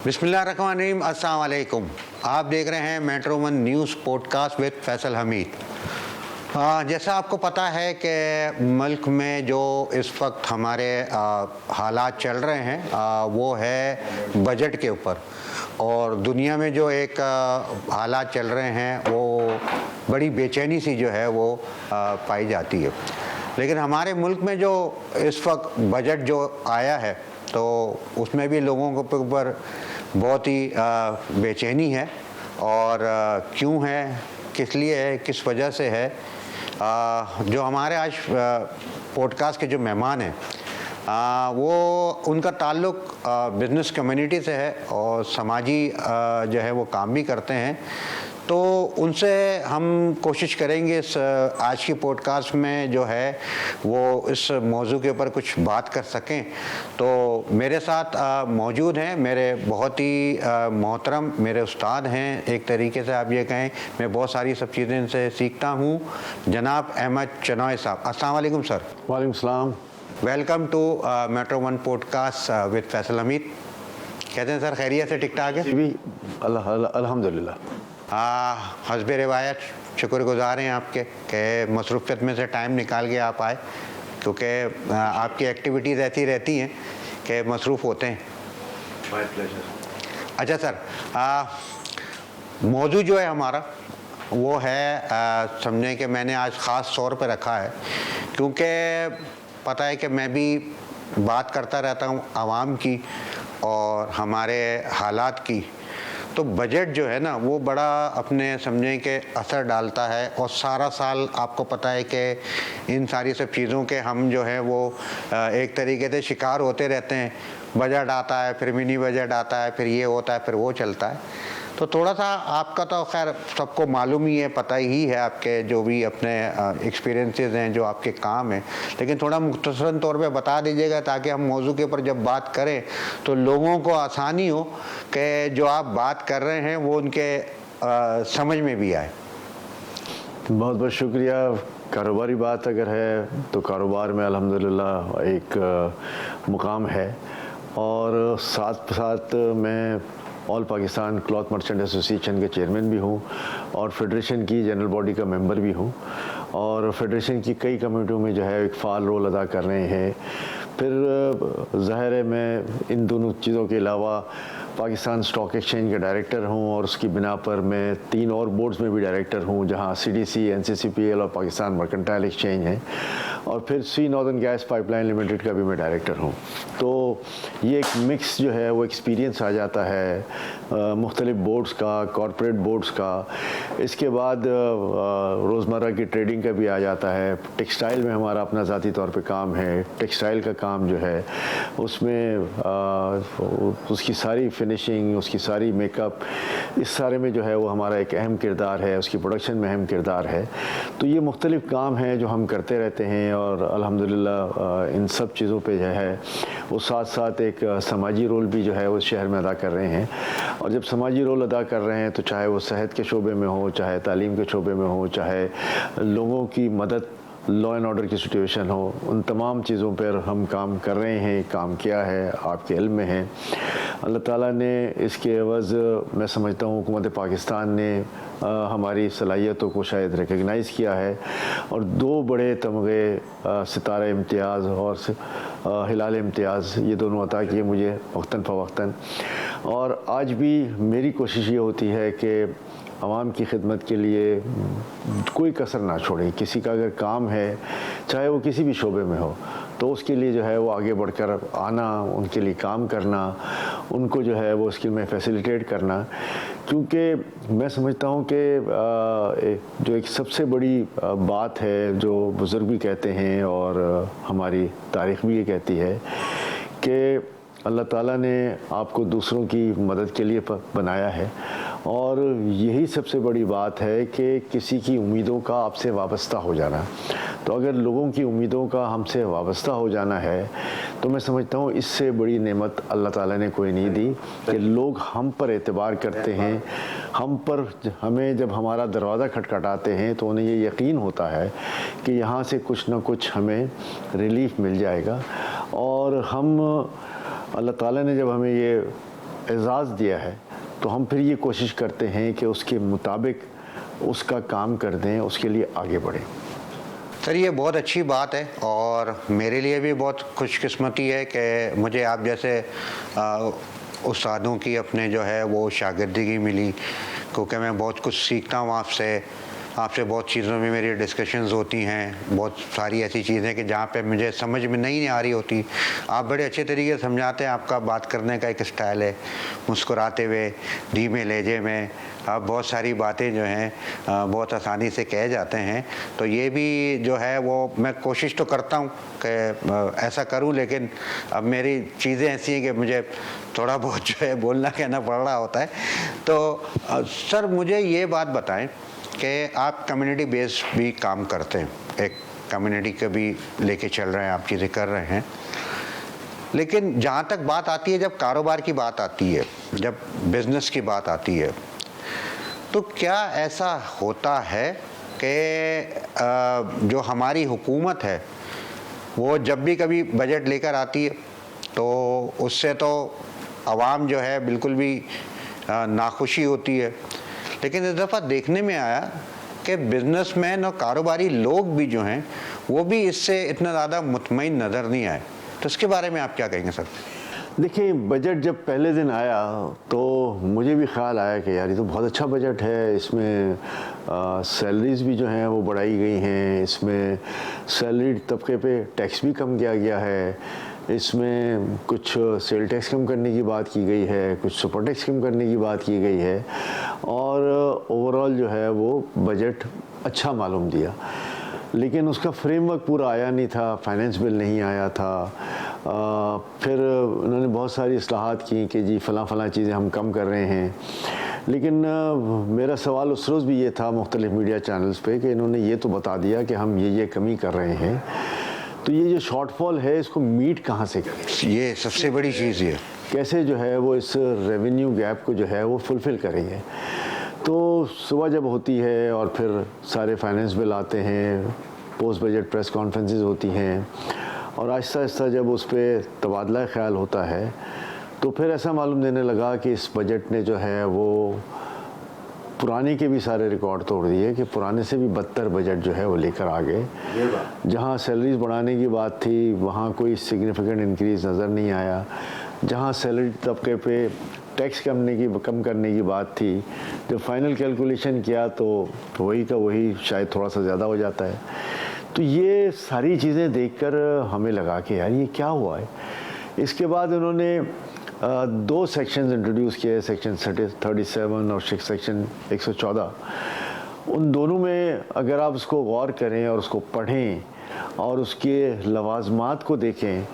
बिस्मिल्लाहिर्रहमानिर्रहीम, अस्सलाम वालेकुम। आप देख रहे हैं metro one news podcast with Faisal Hamid. जैसा आपको पता है कि मुल्क में जो इस वक्त हमारे हालात चल रहे हैं वो है बजट के ऊपर, और दुनिया में जो एक हालात चल रहे हैं वो बड़ी बेचैनी सी जो है वो पाई जाती है। लेकिन हमारे मुल्क में जो इस वक्त बजट जो आया है तो उसमें भी लोगों के ऊपर बहुत ही बेचैनी है। और क्यों है, किस लिए है, किस वजह से है, जो हमारे आज पॉडकास्ट के जो मेहमान हैं वो उनका ताल्लुक़ बिज़नेस कम्युनिटी से है और समाजी जो है वो काम भी करते हैं। तो उनसे हम कोशिश करेंगे इस आज की पॉडकास्ट में जो है वो इस मौजू के ऊपर कुछ बात कर सकें। तो मेरे साथ मौजूद हैं मेरे बहुत ही मोहतरम मेरे उस्ताद हैं, एक तरीके से आप ये कहें मैं बहुत सारी सब चीज़ें इनसे सीखता हूँ, जनाब अहमद चनॉय साहब। अस्सलाम वालेकुम सर। वालेकुम सलाम। Welcome to Metro One podcast with Faisal Hameed. कहते हैं सर खैरियत से, ठीक ठाक है? जी अल्हम्दुलिल्लाह। हस्ब रिवायत शुक्रगुज़ार हैं आपके कि मसरूफ़ियत में से टाइम निकाल के आप आए, क्योंकि आपकी एक्टिविटीज़ ऐसी रहती हैं कि मसरूफ़ होते हैं। My pleasure. अच्छा सर, मौजू जो है हमारा वो है समझें कि मैंने आज ख़ास तौर पे रखा है क्योंकि पता है कि मैं भी बात करता रहता हूँ आवाम की और हमारे हालात की। तो बजट जो है ना वो बड़ा अपने समझें कि असर डालता है, और सारा साल आपको पता है कि इन सारी सब चीज़ों के हम जो है वो एक तरीके से शिकार होते रहते हैं। बजट आता है, फिर मिनी बजट आता है, फिर ये होता है, फिर वो चलता है। तो थोड़ा सा आपका तो खैर सबको मालूम ही है, पता ही है आपके जो भी अपने एक्सपीरियंसेस हैं, जो आपके काम हैं, लेकिन थोड़ा मुख्तसरन तौर पे बता दीजिएगा ताकि हम मौजू के ऊपर जब बात करें तो लोगों को आसानी हो कि जो आप बात कर रहे हैं वो उनके समझ में भी आए। बहुत बहुत शुक्रिया। कारोबारी बात अगर है तो कारोबार में अल्हम्दुलिल्लाह एक मुकाम है, और साथ साथ मैं all Pakistan cloth merchant association के चेयरमैन भी हूँ और फेडरेशन की जनरल बॉडी का मेंबर भी हूँ, और फेडरेशन की कई कमेटियों में जो है एक फ़ाल रोल अदा कर रहे हैं। फिर ज़ाहिर है मैं इन दोनों चीज़ों के अलावा पाकिस्तान स्टॉक एक्सचेंज का डायरेक्टर हूँ, और उसकी बिना पर मैं 3 और बोर्ड्स में भी डायरेक्टर हूँ, जहाँ CDC, NCCPL और पाकिस्तान मर्केंटाइल एक्सचेंज हैं, और फिर सी नॉर्दर्न गैस पाइपलाइन लिमिटेड का भी मैं डायरेक्टर हूँ। तो ये एक मिक्स जो है वो एक्सपीरियंस आ जाता है मुख्तलिफ बोर्ड्स का, कॉरपोरेट बोर्ड्स का। इसके बाद रोज़मर्रा की ट्रेडिंग का भी आ जाता है। टेक्सटाइल में हमारा अपना ज़ाती तौर पे काम है। टेक्सटाइल का काम जो है उसमें उसकी सारी फिनिशिंग, उसकी सारी मेकअप, इस सारे में जो है वो हमारा एक अहम किरदार है, उसकी प्रोडक्शन में अहम किरदार है। तो ये मुख्तलिफ काम हैं जो हम करते रहते हैं, और अल्हम्दुलिल्लाह इन सब चीज़ों पे जो है वो साथ साथ एक समाजी रोल भी जो है उस शहर में अदा कर रहे हैं। और जब समाजी रोल अदा कर रहे हैं तो चाहे वो सेहत के शोबे में हो, चाहे तालीम के शोबे में हो, चाहे लोगों की मदद, लॉ एंड ऑर्डर की सिचुएशन हो, उन तमाम चीज़ों पर हम काम कर रहे हैं। काम किया है आपके इल्म में है। अल्लाह ताला ने इसके एवज़ मैं समझता हूँ हुकूमत पाकिस्तान ने हमारी सलाहियतों को शायद रिकगनाइज़ किया है, और 2 बड़े तमगे सितारा इम्तियाज़ और हिलाल इम्तियाज़ ये दोनों अता किए मुझे वक्तन फ़वक्तन। और आज भी मेरी कोशिश ये होती है कि आवाम की खिदमत के लिए कोई कसर ना छोड़े। किसी का अगर काम है, चाहे वो किसी भी शोबे में हो, तो उसके लिए जो है वो आगे बढ़कर आना, उनके लिए काम करना, उनको जो है वो उसके में फैसिलिटेट करना। क्योंकि मैं समझता हूँ कि जो एक सबसे बड़ी बात है जो बुज़ुर्ग भी कहते हैं और हमारी तारीख़ भी ये कहती है कि अल्लाह ताला ने आपको दूसरों की मदद के लिए बनाया है, और यही सबसे बड़ी बात है कि किसी की उम्मीदों का आपसे वाबस्ता हो जाना। तो अगर लोगों की उम्मीदों का हमसे वाबस्ता हो जाना है तो मैं समझता हूँ इससे बड़ी नेमत अल्लाह ताला ने कोई नहीं दी कि लोग हम पर एतबार करते हैं। हम पर हमें जब हमारा दरवाज़ा खटखटाते हैं तो उन्हें ये यकीन होता है कि यहाँ से कुछ ना कुछ हमें रिलीफ मिल जाएगा। और हम अल्लाह ताला ने जब हमें ये एजाज़ दिया है तो हम फिर ये कोशिश करते हैं कि उसके मुताबिक उसका काम कर दें, उसके लिए आगे बढ़ें। सर ये बहुत अच्छी बात है और मेरे लिए भी बहुत खुशकिस्मती है कि मुझे आप जैसे उस्तादों की अपने जो है वो शागिर्दगी मिली, क्योंकि मैं बहुत कुछ सीखता हूँ आपसे बहुत चीज़ों में मेरी डिस्कशंस होती हैं, बहुत सारी ऐसी चीज़ें कि जहाँ पे मुझे समझ में नहीं आ रही होती, आप बड़े अच्छे तरीके से समझाते हैं। आपका बात करने का एक स्टाइल है, मुस्कुराते हुए धीमे लहजे में आप बहुत सारी बातें जो हैं बहुत आसानी से कह जाते हैं। तो ये भी जो है वो मैं कोशिश तो करता हूँ कि ऐसा करूँ, लेकिन अब मेरी चीज़ें ऐसी हैं कि मुझे थोड़ा बहुत जो है बोलना कहना पड़ रहा होता है। तो सर मुझे ये बात बताएं कि आप कम्युनिटी बेस्ड भी काम करते हैं, एक कम्युनिटी को भी लेके चल रहे हैं, आप चीज़ें कर रहे हैं, लेकिन जहाँ तक बात आती है, जब कारोबार की बात आती है, जब बिज़नेस की बात आती है, तो क्या ऐसा होता है कि जो हमारी हुकूमत है वो जब भी कभी बजट लेकर आती है तो उससे तो आवाम जो है बिल्कुल भी नाखुशी होती है, लेकिन इस दफ़ा देखने में आया कि बिजनेसमैन और कारोबारी लोग भी जो हैं वो भी इससे इतना ज़्यादा मुतमईन नज़र नहीं आए। तो इसके बारे में आप क्या कहेंगे सर? देखिए, बजट जब पहले दिन आया तो मुझे भी ख्याल आया कि यार ये तो बहुत अच्छा बजट है, इसमें सैलरीज़ भी जो हैं वो बढ़ाई गई हैं, इसमें सैलरीड तबके पे टैक्स भी कम किया गया है, इसमें कुछ सेल टैक्स कम करने की बात की गई है, कुछ सुपर टैक्स कम करने की बात की गई है, और ओवरऑल जो है वो बजट अच्छा मालूम दिया। लेकिन उसका फ्रेमवर्क पूरा आया नहीं था, फाइनेंस बिल नहीं आया था। फिर उन्होंने बहुत सारी इस्लाहात की कि जी फ़लाँ चीज़ें हम कम कर रहे हैं, लेकिन मेरा सवाल उस रोज़ भी ये था मुख्तलिफ़ मीडिया चैनल्स पे कि इन्होंने ये तो बता दिया कि हम ये कमी कर रहे हैं, तो ये जो शॉर्टफॉल है इसको मीट कहाँ से करें? ये सबसे बड़ी चीज़ है, कैसे जो है वो इस रेवेन्यू गैप को जो है वो फुलफ़िल करेंगे। तो सुबह जब होती है और फिर सारे फाइनेंस बिल आते हैं, पोस्ट बजट प्रेस कॉन्फ्रेंसेस होती हैं, और आहिस्ता आहिस्ता जब उस पर तबादला ख्याल होता है तो फिर ऐसा मालूम देने लगा कि इस बजट ने जो है वो पुराने के भी सारे रिकॉर्ड तोड़ दिए, कि पुराने से भी बदतर बजट जो है वो लेकर आ गए। जहाँ सैलरीज बढ़ाने की बात थी वहाँ कोई सिग्निफिकेंट इंक्रीज़ नज़र नहीं आया, जहाँ सैलरी तबके पे टैक्स कम करने की बात थी, जब फाइनल कैलकुलेशन किया तो वही का वही शायद थोड़ा सा ज़्यादा हो जाता है। तो ये सारी चीज़ें देखकर हमें लगा कि यार ये क्या हुआ है। इसके बाद उन्होंने दो सेक्शंस इंट्रोड्यूस किए, सेक्शन 37 और सेक्शन 114। उन दोनों में अगर आप उसको गौर करें और उसको पढ़ें और उसके लवाजमात को देखें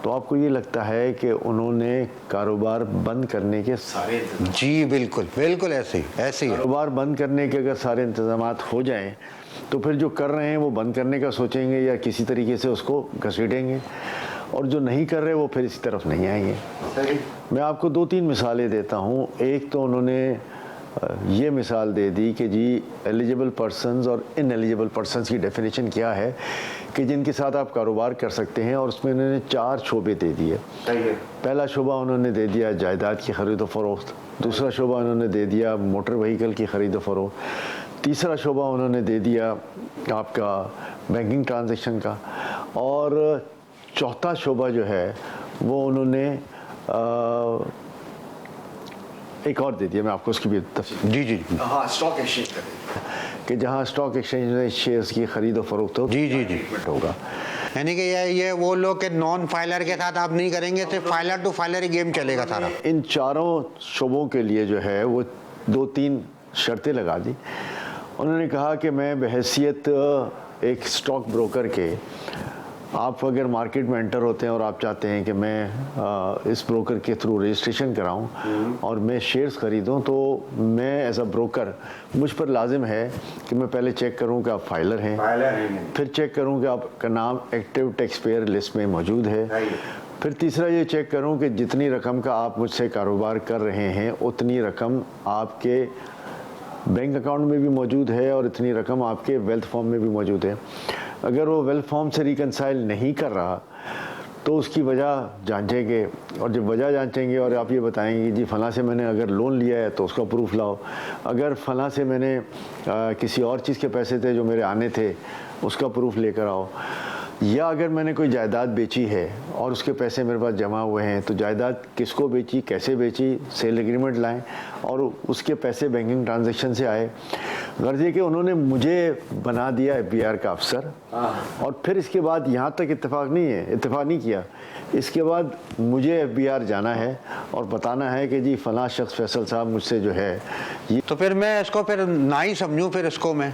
तो आपको ये लगता है कि उन्होंने कारोबार बंद करने के सारे जी बिल्कुल ऐसे ही कारोबार बंद करने के अगर सारे इंतजामात हो जाएं तो फिर जो कर रहे हैं वो बंद करने का सोचेंगे या किसी तरीके से उसको घसीटेंगे, और जो नहीं कर रहे वो फिर इसी तरफ नहीं आएंगे। मैं आपको 2-3 मिसालें देता हूँ। एक तो उन्होंने ये मिसाल दे दी कि जी एलिजिबल पर्सन्स और इनएलिजिबल पर्सन्स की डेफिनेशन क्या है कि जिनके साथ आप कारोबार कर सकते हैं, और उसमें उन्होंने 4 शोबे दे दिए। पहला शोबा उन्होंने दे दिया जायदाद की ख़रीद व फ़रोख्त, दूसरा शोबा उन्होंने दे दिया मोटर व्हीकल की ख़रीद व फ़रोख्त, तीसरा शोबा उन्होंने दे दिया आपका बैंकिंग ट्रांजैक्शन का, और चौथा शोबा जो है वो उन्होंने एक और दे दिया, मैं आपको उसकी भी जी स्टॉक एक्सचेंज कि जहाँ स्टॉक एक्सचेंज में शेयर्स की खरीद और फरोख्त हो जी होगा। यानी कि ये वो लोग के नॉन फाइलर के साथ आप नहीं करेंगे, सिर्फ फाइलर टू फाइलर ही गेम चलेगा सारा। इन चारों शोबों के लिए जो है वो 2-3 शर्तें लगा दी। उन्होंने कहा कि मैं बहैसियत एक स्टॉक ब्रोकर के, आप अगर मार्केट में एंटर होते हैं और आप चाहते हैं कि मैं इस ब्रोकर के थ्रू रजिस्ट्रेशन कराऊं और मैं शेयर्स ख़रीदूं, तो मैं एज अ ब्रोकर मुझ पर लाजिम है कि मैं पहले चेक करूं कि आप फाइलर हैं, फिर चेक करूं कि आपका नाम एक्टिव टैक्स पेयर लिस्ट में मौजूद है, फिर तीसरा ये चेक करूं कि जितनी रकम का आप मुझसे कारोबार कर रहे हैं उतनी रकम आपके बैंक अकाउंट में भी मौजूद है और इतनी रकम आपके वेल्थ फॉर्म में भी मौजूद है। अगर वो वेल्थ फॉर्म से रिकनसाइल नहीं कर रहा तो उसकी वजह जांचेंगे, और जब वजह जांचेंगे और आप ये बताएंगे कि जी फ़लाँ से मैंने अगर लोन लिया है तो उसका प्रूफ लाओ, अगर फ़लाँ से मैंने किसी और चीज़ के पैसे थे जो मेरे आने थे उसका प्रूफ लेकर आओ, या अगर मैंने कोई जायदाद बेची है और उसके पैसे मेरे पास जमा हुए हैं तो जायदाद किसको बेची, कैसे बेची, सेल एग्रीमेंट लाएं और उसके पैसे बैंकिंग ट्रांजैक्शन से आए। गर्ज ये कि उन्होंने मुझे बना दिया FBI का अफसर, और फिर इसके बाद यहाँ तक इत्तेफाक नहीं किया, इसके बाद मुझे FBI जाना है और बताना है कि जी फ़लाँ शख्स फैसल साहब मुझसे जो है ये। तो फिर मैं इसको फिर ना ही समझूं, फिर इसको मैं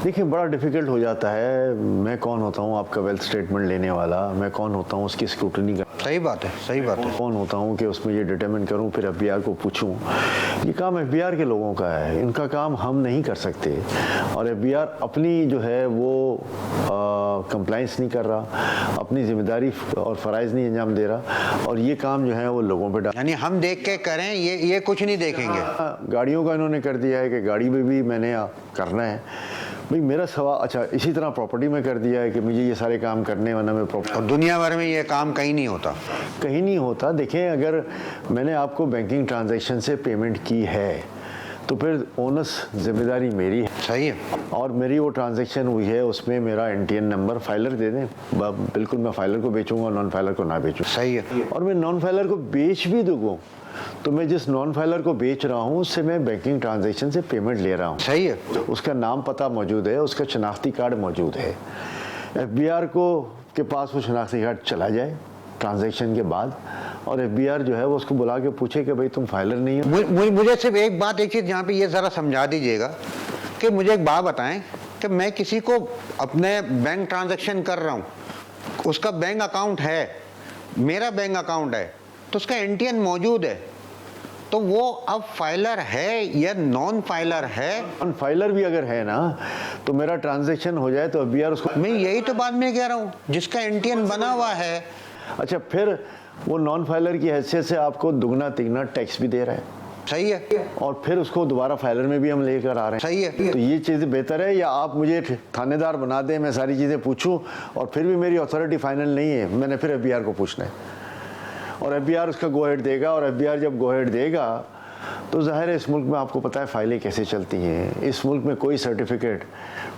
देखिए बड़ा डिफ़िकल्ट हो जाता है। मैं कौन होता हूँ आपका वेल्थ स्टेटमेंट लेने वाला, मैं कौन होता हूँ उसकी स्क्रूटनी का, सही बात है। कौन होता हूँ कि उसमें ये डिटरमिन करूँ, फिर FBI को पूछूँ। ये काम FBI के लोगों का है, इनका काम हम नहीं कर सकते। और FBI अपनी जो है वो कंप्लाइंस नहीं कर रहा, अपनी जिम्मेदारी और फ़राइज़ नहीं अंजाम दे रहा, और ये काम जो है वो लोगों पे यानी हम देख के करें, ये कुछ नहीं देखेंगे। गाड़ियों का इन्होंने कर दिया है कि गाड़ी में भी मैंने करना है भाई मेरा सवाल। अच्छा, इसी तरह प्रॉपर्टी में कर दिया है कि मुझे ये सारे काम करने, वरना मैं प्रॉपर्टी। और दुनिया भर में ये काम कहीं नहीं होता। देखें, अगर मैंने आपको बैंकिंग ट्रांजैक्शन से पेमेंट की है तो फिर ओनस जिम्मेदारी मेरी है। सही है। और मेरी वो ट्रांजैक्शन हुई है, उसमें मेरा NTN नंबर फाइलर दे दें, बिल्कुल मैं फाइलर को बेचूंगा, नॉन फाइलर को ना बेचूँ। सही है। और मैं नॉन फाइलर को बेच भी दूँ तो मैं जिस नॉन फाइलर को बेच रहा हूँ उससे मैं बैंकिंग ट्रांजैक्शन से पेमेंट ले रहा हूँ। सही है। उसका नाम पता मौजूद है, उसका शनाख्ती कार्ड मौजूद है। FBI को के पास वो शनाख्ती कार्ड चला जाए ट्रांजैक्शन के बाद, और FBI जो है वो उसको बुला के पूछे कि भाई तुम फाइलर नहीं हो। मुझे सिर्फ एक चीज़ यहाँ पे ये ज़रा समझा दीजिएगा कि मुझे एक बात बताएं कि मैं किसी को अपने बैंक ट्रांजैक्शन कर रहा हूँ, उसका बैंक अकाउंट है, मेरा बैंक अकाउंट है, तो उसका NTN मौजूद है, तो वो अब फाइलर है या नॉन फाइलर है? नॉन फाइलर भी अगर है ना तो मेरा ट्रांजैक्शन हो जाए तो FBI उसको। मैं यही तो बात मैं कह रहा हूँ, जिसका NTN बना हुआ है। अच्छा, फिर वो नॉन फाइलर की हैसियत से आपको दुगना तिगना टैक्स भी दे रहा है। सही है। और फिर उसको दोबारा फाइलर में भी हम लेकर आ रहे हैं। सही है। तो ये चीज़ बेहतर है, या आप मुझे थानेदार बना दें, मैं सारी चीज़ें पूछूं और फिर भी मेरी अथॉरिटी फाइनल नहीं है, मैंने फिर FBI को पूछना है और FBI उसका गो हेड देगा। और FBI जब गो हेड देगा तो ज़ाहिर है इस मुल्क में आपको पता है फाइलें कैसे चलती हैं, इस मुल्क में कोई सर्टिफिकेट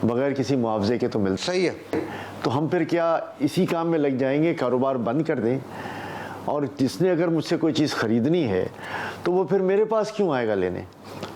बगैर किसी मुआवजे के तो मिलता। सही है। तो हम फिर क्या इसी काम में लग जाएंगे, कारोबार बंद कर दें, और जिसने अगर मुझसे कोई चीज़ ख़रीदनी है तो वो फिर मेरे पास क्यों आएगा लेने,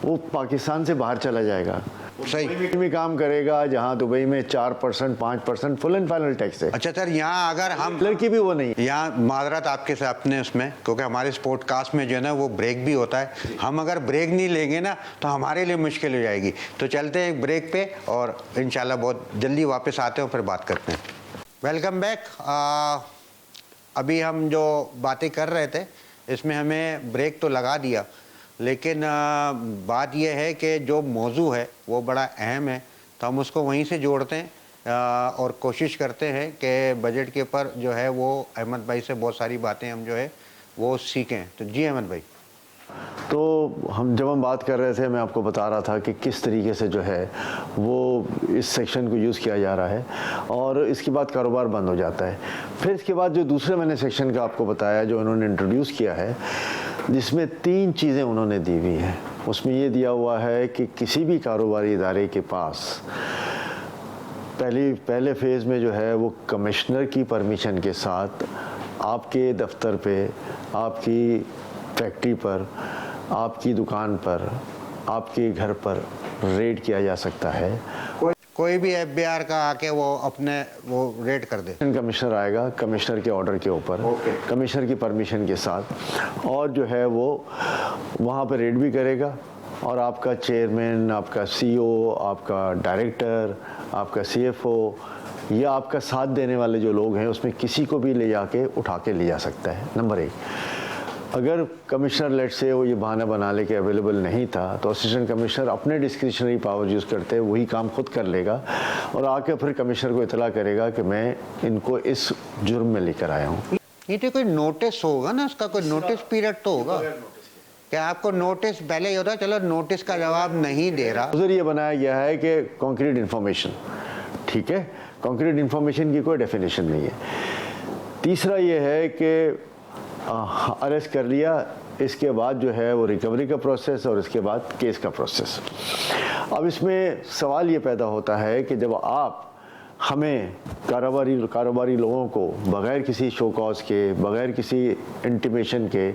वो पाकिस्तान से बाहर चला जाएगा। सही में काम करेगा जहाँ दुबई में 4% 5% फुल एंड फाइनल टैक्स है। अच्छा सर, यहाँ अगर हम लड़की भी वो नहीं, यहाँ माजरत आपके से अपने उसमें, क्योंकि हमारे इस पॉडकास्ट में जो है ना वो ब्रेक भी होता है, हम अगर ब्रेक नहीं लेंगे ना तो हमारे लिए मुश्किल हो जाएगी। तो चलते हैं एक ब्रेक पे और इंशाल्लाह बहुत जल्दी वापस आते हैं और फिर बात करते हैं। Welcome back. अभी हम जो बातें कर रहे थे इसमें हमें ब्रेक तो लगा दिया, लेकिन बात यह है कि जो मौजू है वो बड़ा अहम है, तो हम उसको वहीं से जोड़ते हैं और कोशिश करते हैं कि बजट के ऊपर जो है वो अहमद भाई से बहुत सारी बातें हम जो है वो सीखें। तो जी अहमद भाई। तो जब हम बात कर रहे थे, मैं आपको बता रहा था कि किस तरीके से जो है वो इस सेक्शन को यूज़ किया जा रहा है और इसके बाद कारोबार बंद हो जाता है। फिर इसके बाद जो दूसरे मैंने सेक्शन का आपको बताया जो उन्होंने इंट्रोड्यूस किया है, जिसमें 3 चीज़ें उन्होंने दी हुई हैं। उसमें ये दिया हुआ है कि किसी भी कारोबारी इदारे के पास पहले फेज़ में जो है वो कमिश्नर की परमिशन के साथ आपके दफ्तर पे, आपकी फैक्ट्री पर, आपकी दुकान पर, आपके घर पर रेड किया जा सकता है। कोई भी FBI का आके वो रेड कर दे। कमिश्नर आएगा, कमिश्नर के ऑर्डर के ऊपर, कमिश्नर की परमिशन के साथ, और जो है वो वहाँ पर रेड भी करेगा और आपका चेयरमैन, आपका CEO, आपका डायरेक्टर, आपका CFO या आपका साथ देने वाले जो लोग हैं उसमें किसी को भी ले जाके उठा के ले जा सकता है। नंबर 1, अगर कमिश्नर लेट से वो ये बहाना बना ले कि अवेलेबल नहीं था तो असिस्टेंट कमिश्नर अपने डिस्क्रिशनरी पावर यूज़ करते वही काम खुद कर लेगा और आके फिर कमिश्नर को इतला करेगा कि मैं इनको इस जुर्म में लेकर आया हूँ। ये तो कोई नोटिस होगा ना, उसका कोई नोटिस पीरियड तो होगा क्या? आपको नोटिस पहले ही होता, चलो नोटिस का जवाब नहीं दे रहा। उधर ये बनाया गया है कि कॉन्क्रीट इन्फॉर्मेशन, ठीक है, कॉन्क्रीट इन्फॉर्मेशन की कोई डेफिनेशन नहीं है। तीसरा ये है कि अरेस्ट कर लिया, इसके बाद जो है वो रिकवरी का प्रोसेस और इसके बाद केस का प्रोसेस। अब इसमें सवाल ये पैदा होता है कि जब आप हमें कारोबारी लोगों को बग़ैर किसी शो कॉज के, बग़ैर किसी इंटीमेशन के,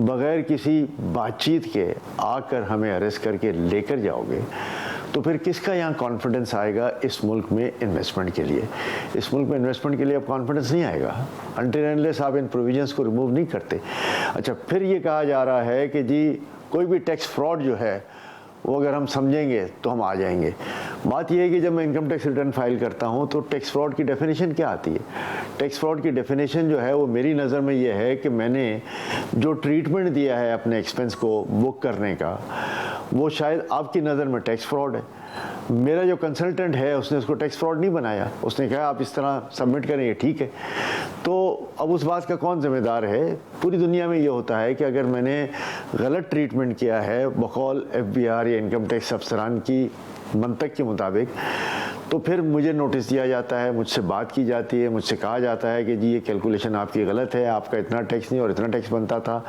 बग़ैर किसी बातचीत के आकर हमें अरेस्ट करके लेकर जाओगे, तो फिर किसका यहाँ कॉन्फिडेंस आएगा इस मुल्क में इन्वेस्टमेंट के लिए? इस मुल्क में इन्वेस्टमेंट के लिए अब कॉन्फिडेंस नहीं आएगा अनटिल अनलेस आप इन प्रोविजंस को रिमूव नहीं करते। अच्छा, फिर ये कहा जा रहा है कि जी कोई भी टैक्स फ्रॉड जो है वो अगर हम समझेंगे तो हम आ जाएंगे। बात यह है कि जब मैं इनकम टैक्स रिटर्न फाइल करता हूं तो टैक्स फ्रॉड की डेफिनेशन क्या आती है? टैक्स फ्रॉड की डेफिनेशन जो है वो मेरी नज़र में ये है कि मैंने जो ट्रीटमेंट दिया है अपने एक्सपेंस को बुक करने का, वो शायद आपकी नज़र में टैक्स फ्रॉड है। मेरा जो कंसल्टेंट है उसने उसको टैक्स फ्रॉड नहीं बनाया, उसने कहा आप इस तरह सबमिट करें, ये ठीक है। तो अब उस बात का कौन जिम्मेदार है? पूरी दुनिया में ये होता है कि अगर मैंने गलत ट्रीटमेंट किया है बकौल FBR या इनकम टैक्स अफसरान की मंतक के मुताबिक, तो फिर मुझे नोटिस दिया जाता है, मुझसे बात की जाती है, मुझसे कहा जाता है कि जी ये कैलकुलेशन आपकी गलत है, आपका इतना टैक्स नहीं और इतना टैक्स बनता था।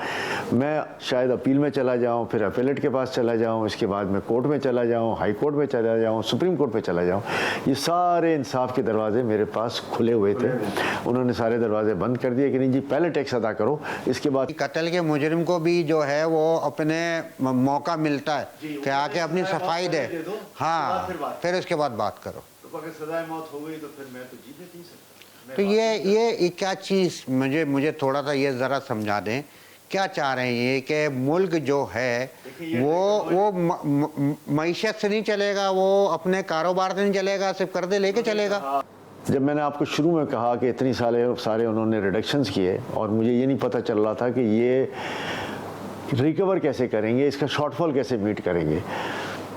मैं शायद अपील में चला जाऊं, फिर अपीलेट के पास चला जाऊं, इसके बाद मैं कोर्ट में चला जाऊं, हाई कोर्ट में चला जाऊं, सुप्रीम कोर्ट में चला जाऊं। ये सारे इंसाफ के दरवाजे मेरे पास खुले हुए थे, उन्होंने सारे दरवाजे बंद कर दिए कि नहीं जी पहले टैक्स अदा करो, इसके बाद। कत्ल के मुजरिम को भी जो है वो अपने मौका मिलता है कि आके अपनी सफाई दे, हाँ, फिर उसके बाद बात करो। तो अगर सजाए मौत हो गई तो फिर मैं तो जीने नहीं सकता। तो ये क्या चीज़ मुझे थोड़ा सा ये ज़रा समझा दें, क्या चाह रहे हैं ये कि मुल्क जो है वो मईशत से नहीं चलेगा, वो अपने कारोबार से नहीं चलेगा, सिर्फ कर्जे लेके चलेगा? जब मैंने आपको शुरू में कहा कि इतनी सारे उन्होंने रिडक्शंस किए और मुझे ये नहीं पता चल रहा था कि ये रिकवर कैसे करेंगे, इसका शॉर्टफॉल कैसे मीट करेंगे,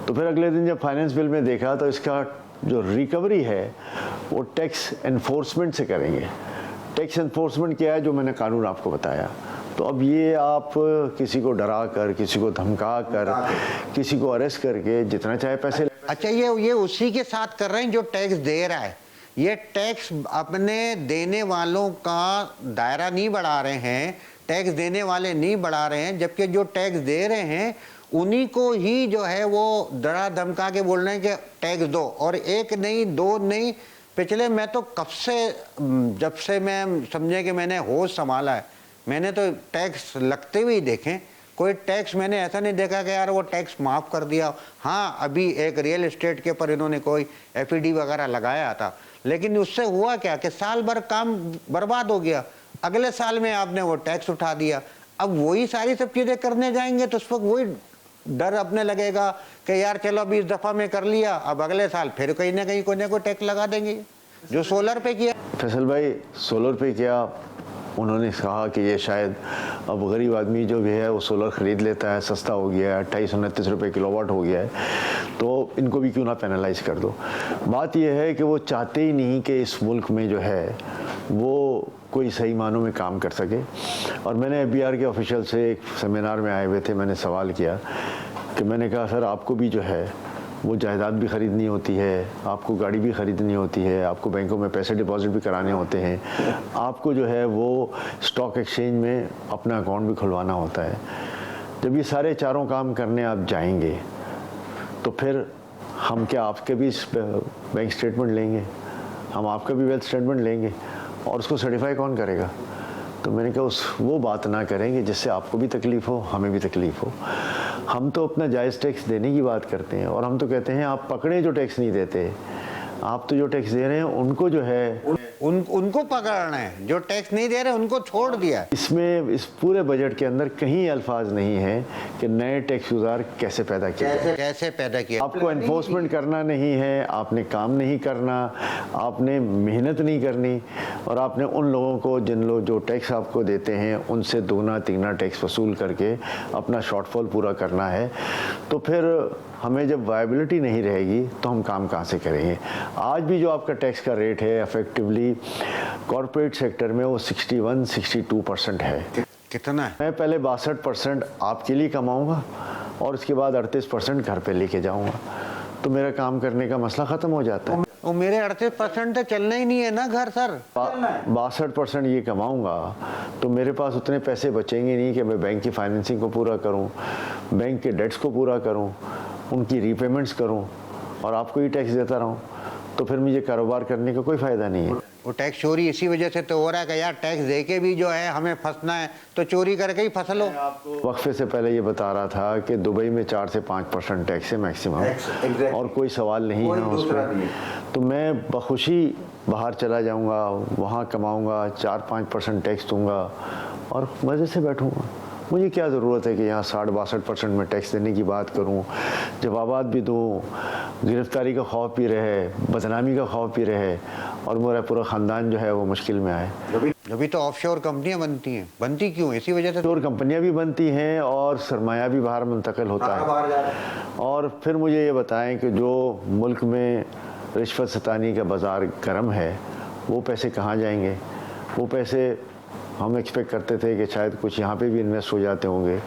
तो फिर अगले दिन जब फाइनेंस बिल में देखा तो इसका जो रिकवरी है वो टैक्स एनफोर्समेंट से करेंगे। टैक्स एनफोर्समेंट क्या है? जो मैंने कानून आपको बताया। तो अब ये आप किसी को डरा कर, किसी को धमका कर, किसी को अरेस्ट करके जितना चाहे पैसे। अच्छा, ये उसी के साथ कर रहे हैं जो टैक्स दे रहा है। ये टैक्स अपने देने वालों का दायरा नहीं बढ़ा रहे हैं, टैक्स देने वाले नहीं बढ़ा रहे हैं, जबकि जो टैक्स दे रहे हैं उन्हीं को ही जो है वो डरा धमका के बोल रहे हैं कि टैक्स दो। और एक नहीं, दो नहीं, पिछले मैं तो कब से, जब से मैं समझे कि मैंने होश संभाला है, मैंने तो टैक्स लगते हुए ही देखे। कोई टैक्स मैंने ऐसा नहीं देखा कि यार वो टैक्स माफ़ कर दिया। हाँ, अभी एक रियल एस्टेट के ऊपर इन्होंने कोई FED वगैरह लगाया था, लेकिन उससे हुआ क्या कि साल भर काम बर्बाद हो गया, अगले साल में आपने वो टैक्स उठा दिया। अब वही सारी सब चीज़ें करने जाएंगे तो उस वक्त वही डर अपने लगेगा कि यार चलो अभी इस दफ़ा में कर लिया, अब अगले साल फिर कहीं ना कहीं कोई ना कोई टैक्स लगा देंगे, जो सोलर पे किया। फैसल भाई, सोलर पे किया, उन्होंने कहा कि ये शायद अब गरीब आदमी जो भी है वो सोलर ख़रीद लेता है, सस्ता हो गया है, 2829 रुपये किलोवाट हो गया है, तो इनको भी क्यों ना पेनलाइज कर दो। बात यह है कि वो चाहते ही नहीं कि इस मुल्क में जो है वो कोई सही मानों में काम कर सके। और मैंने FBR के ऑफिशियल से एक सेमिनार में आए हुए थे, मैंने सवाल किया कि मैंने कहा सर आपको भी जो है वो जायदाद भी ख़रीदनी होती है, आपको गाड़ी भी ख़रीदनी होती है, आपको बैंकों में पैसे डिपॉजिट भी कराने होते हैं, आपको जो है वो स्टॉक एक्सचेंज में अपना अकाउंट भी खुलवाना होता है। जब ये सारे चारों काम करने आप जाएंगे तो फिर हम क्या आपके भी बैंक स्टेटमेंट लेंगे, हम आपका भी वेल्थ स्टेटमेंट लेंगे और उसको सर्टिफाई कौन करेगा? तो मैंने कहा वो बात ना करेंगे जिससे आपको भी तकलीफ़ हो, हमें भी तकलीफ़ हो। हम तो अपना जायज़ टैक्स देने की बात करते हैं और हम तो कहते हैं आप पकड़े जो टैक्स नहीं देते, आप तो जो टैक्स दे रहे हैं उनको जो है उनको पकड़ना है, जो टैक्स नहीं दे रहे उनको छोड़ दिया। इसमें इस पूरे बजट के अंदर कहीं अल्फाज नहीं है कि नए टैक्स गुजार कैसे पैदा किए, कैसे पैदा किया। आपको एनफोर्समेंट करना नहीं है, आपने काम नहीं करना, आपने मेहनत नहीं करनी और आपने उन लोगों को जिन लोग जो टैक्स आपको देते हैं उनसे दोगुना तिगुना टैक्स वसूल करके अपना शॉर्टफॉल पूरा करना है। तो फिर हमें जब वायबिलिटी नहीं रहेगी तो हम काम कहाँ से करेंगे? आज भी जो आपका टैक्स का रेट है इफेक्टिवली कॉरपोरेट सेक्टर में वो 61-62% है। कितना है? मैं पहले 62% आपके लिए कमाऊंगा और उसके बाद 38% घर पे लेके जाऊंगा, तो मेरा काम करने का मसला ख़त्म हो जाता है। वो मेरे 38% तो चलना ही नहीं है ना घर सर। 62% ये कमाऊंगा तो मेरे पास उतने पैसे बचेंगे नहीं कि मैं बैंक की फाइनेंसिंग को पूरा करूं, बैंक के डेट्स को पूरा करूं, उनकी रीपेमेंट्स करूं और आपको ही टैक्स देता रहूं, तो फिर मुझे कारोबार करने का कोई फ़ायदा नहीं है। वो टैक्स चोरी इसी वजह से तो हो रहा है कि यार टैक्स दे के भी जो है हमें फंसना है तो चोरी करके ही फंस लो। वक्फे से पहले ये बता रहा था कि दुबई में 4 से 5% टैक्स है मैक्सिमम और कोई सवाल नहीं है उसमें। तो मैं बखुशी बाहर चला जाऊंगा, वहाँ कमाऊंगा, 4-5% टैक्स दूंगा और मज़े से बैठूंगा। मुझे क्या ज़रूरत है कि यहाँ 60-62% में टैक्स देने की बात करूँ, जवाबात भी दूँ, गिरफ्तारी का खौफ भी रहे, बदनामी का खौफ भी रहे और मेरा पूरा ख़ानदान जो है वो मुश्किल में आए। अभी तो ऑफशोर कंपनियां बनती हैं, बनती क्यों? इसी वजह से ऑफशोर कंपनियां भी बनती हैं और सरमाया भी बाहर मुंतकिल होता है। और फिर मुझे ये बताएं कि जो मुल्क में रिश्वत सतानी का बाज़ार गर्म है वो पैसे कहाँ जाएंगे? वो पैसे हम एक्सपेक्ट करते थे कि शायद कुछ यहाँ पे भी इन्वेस्ट हो जाते होंगे,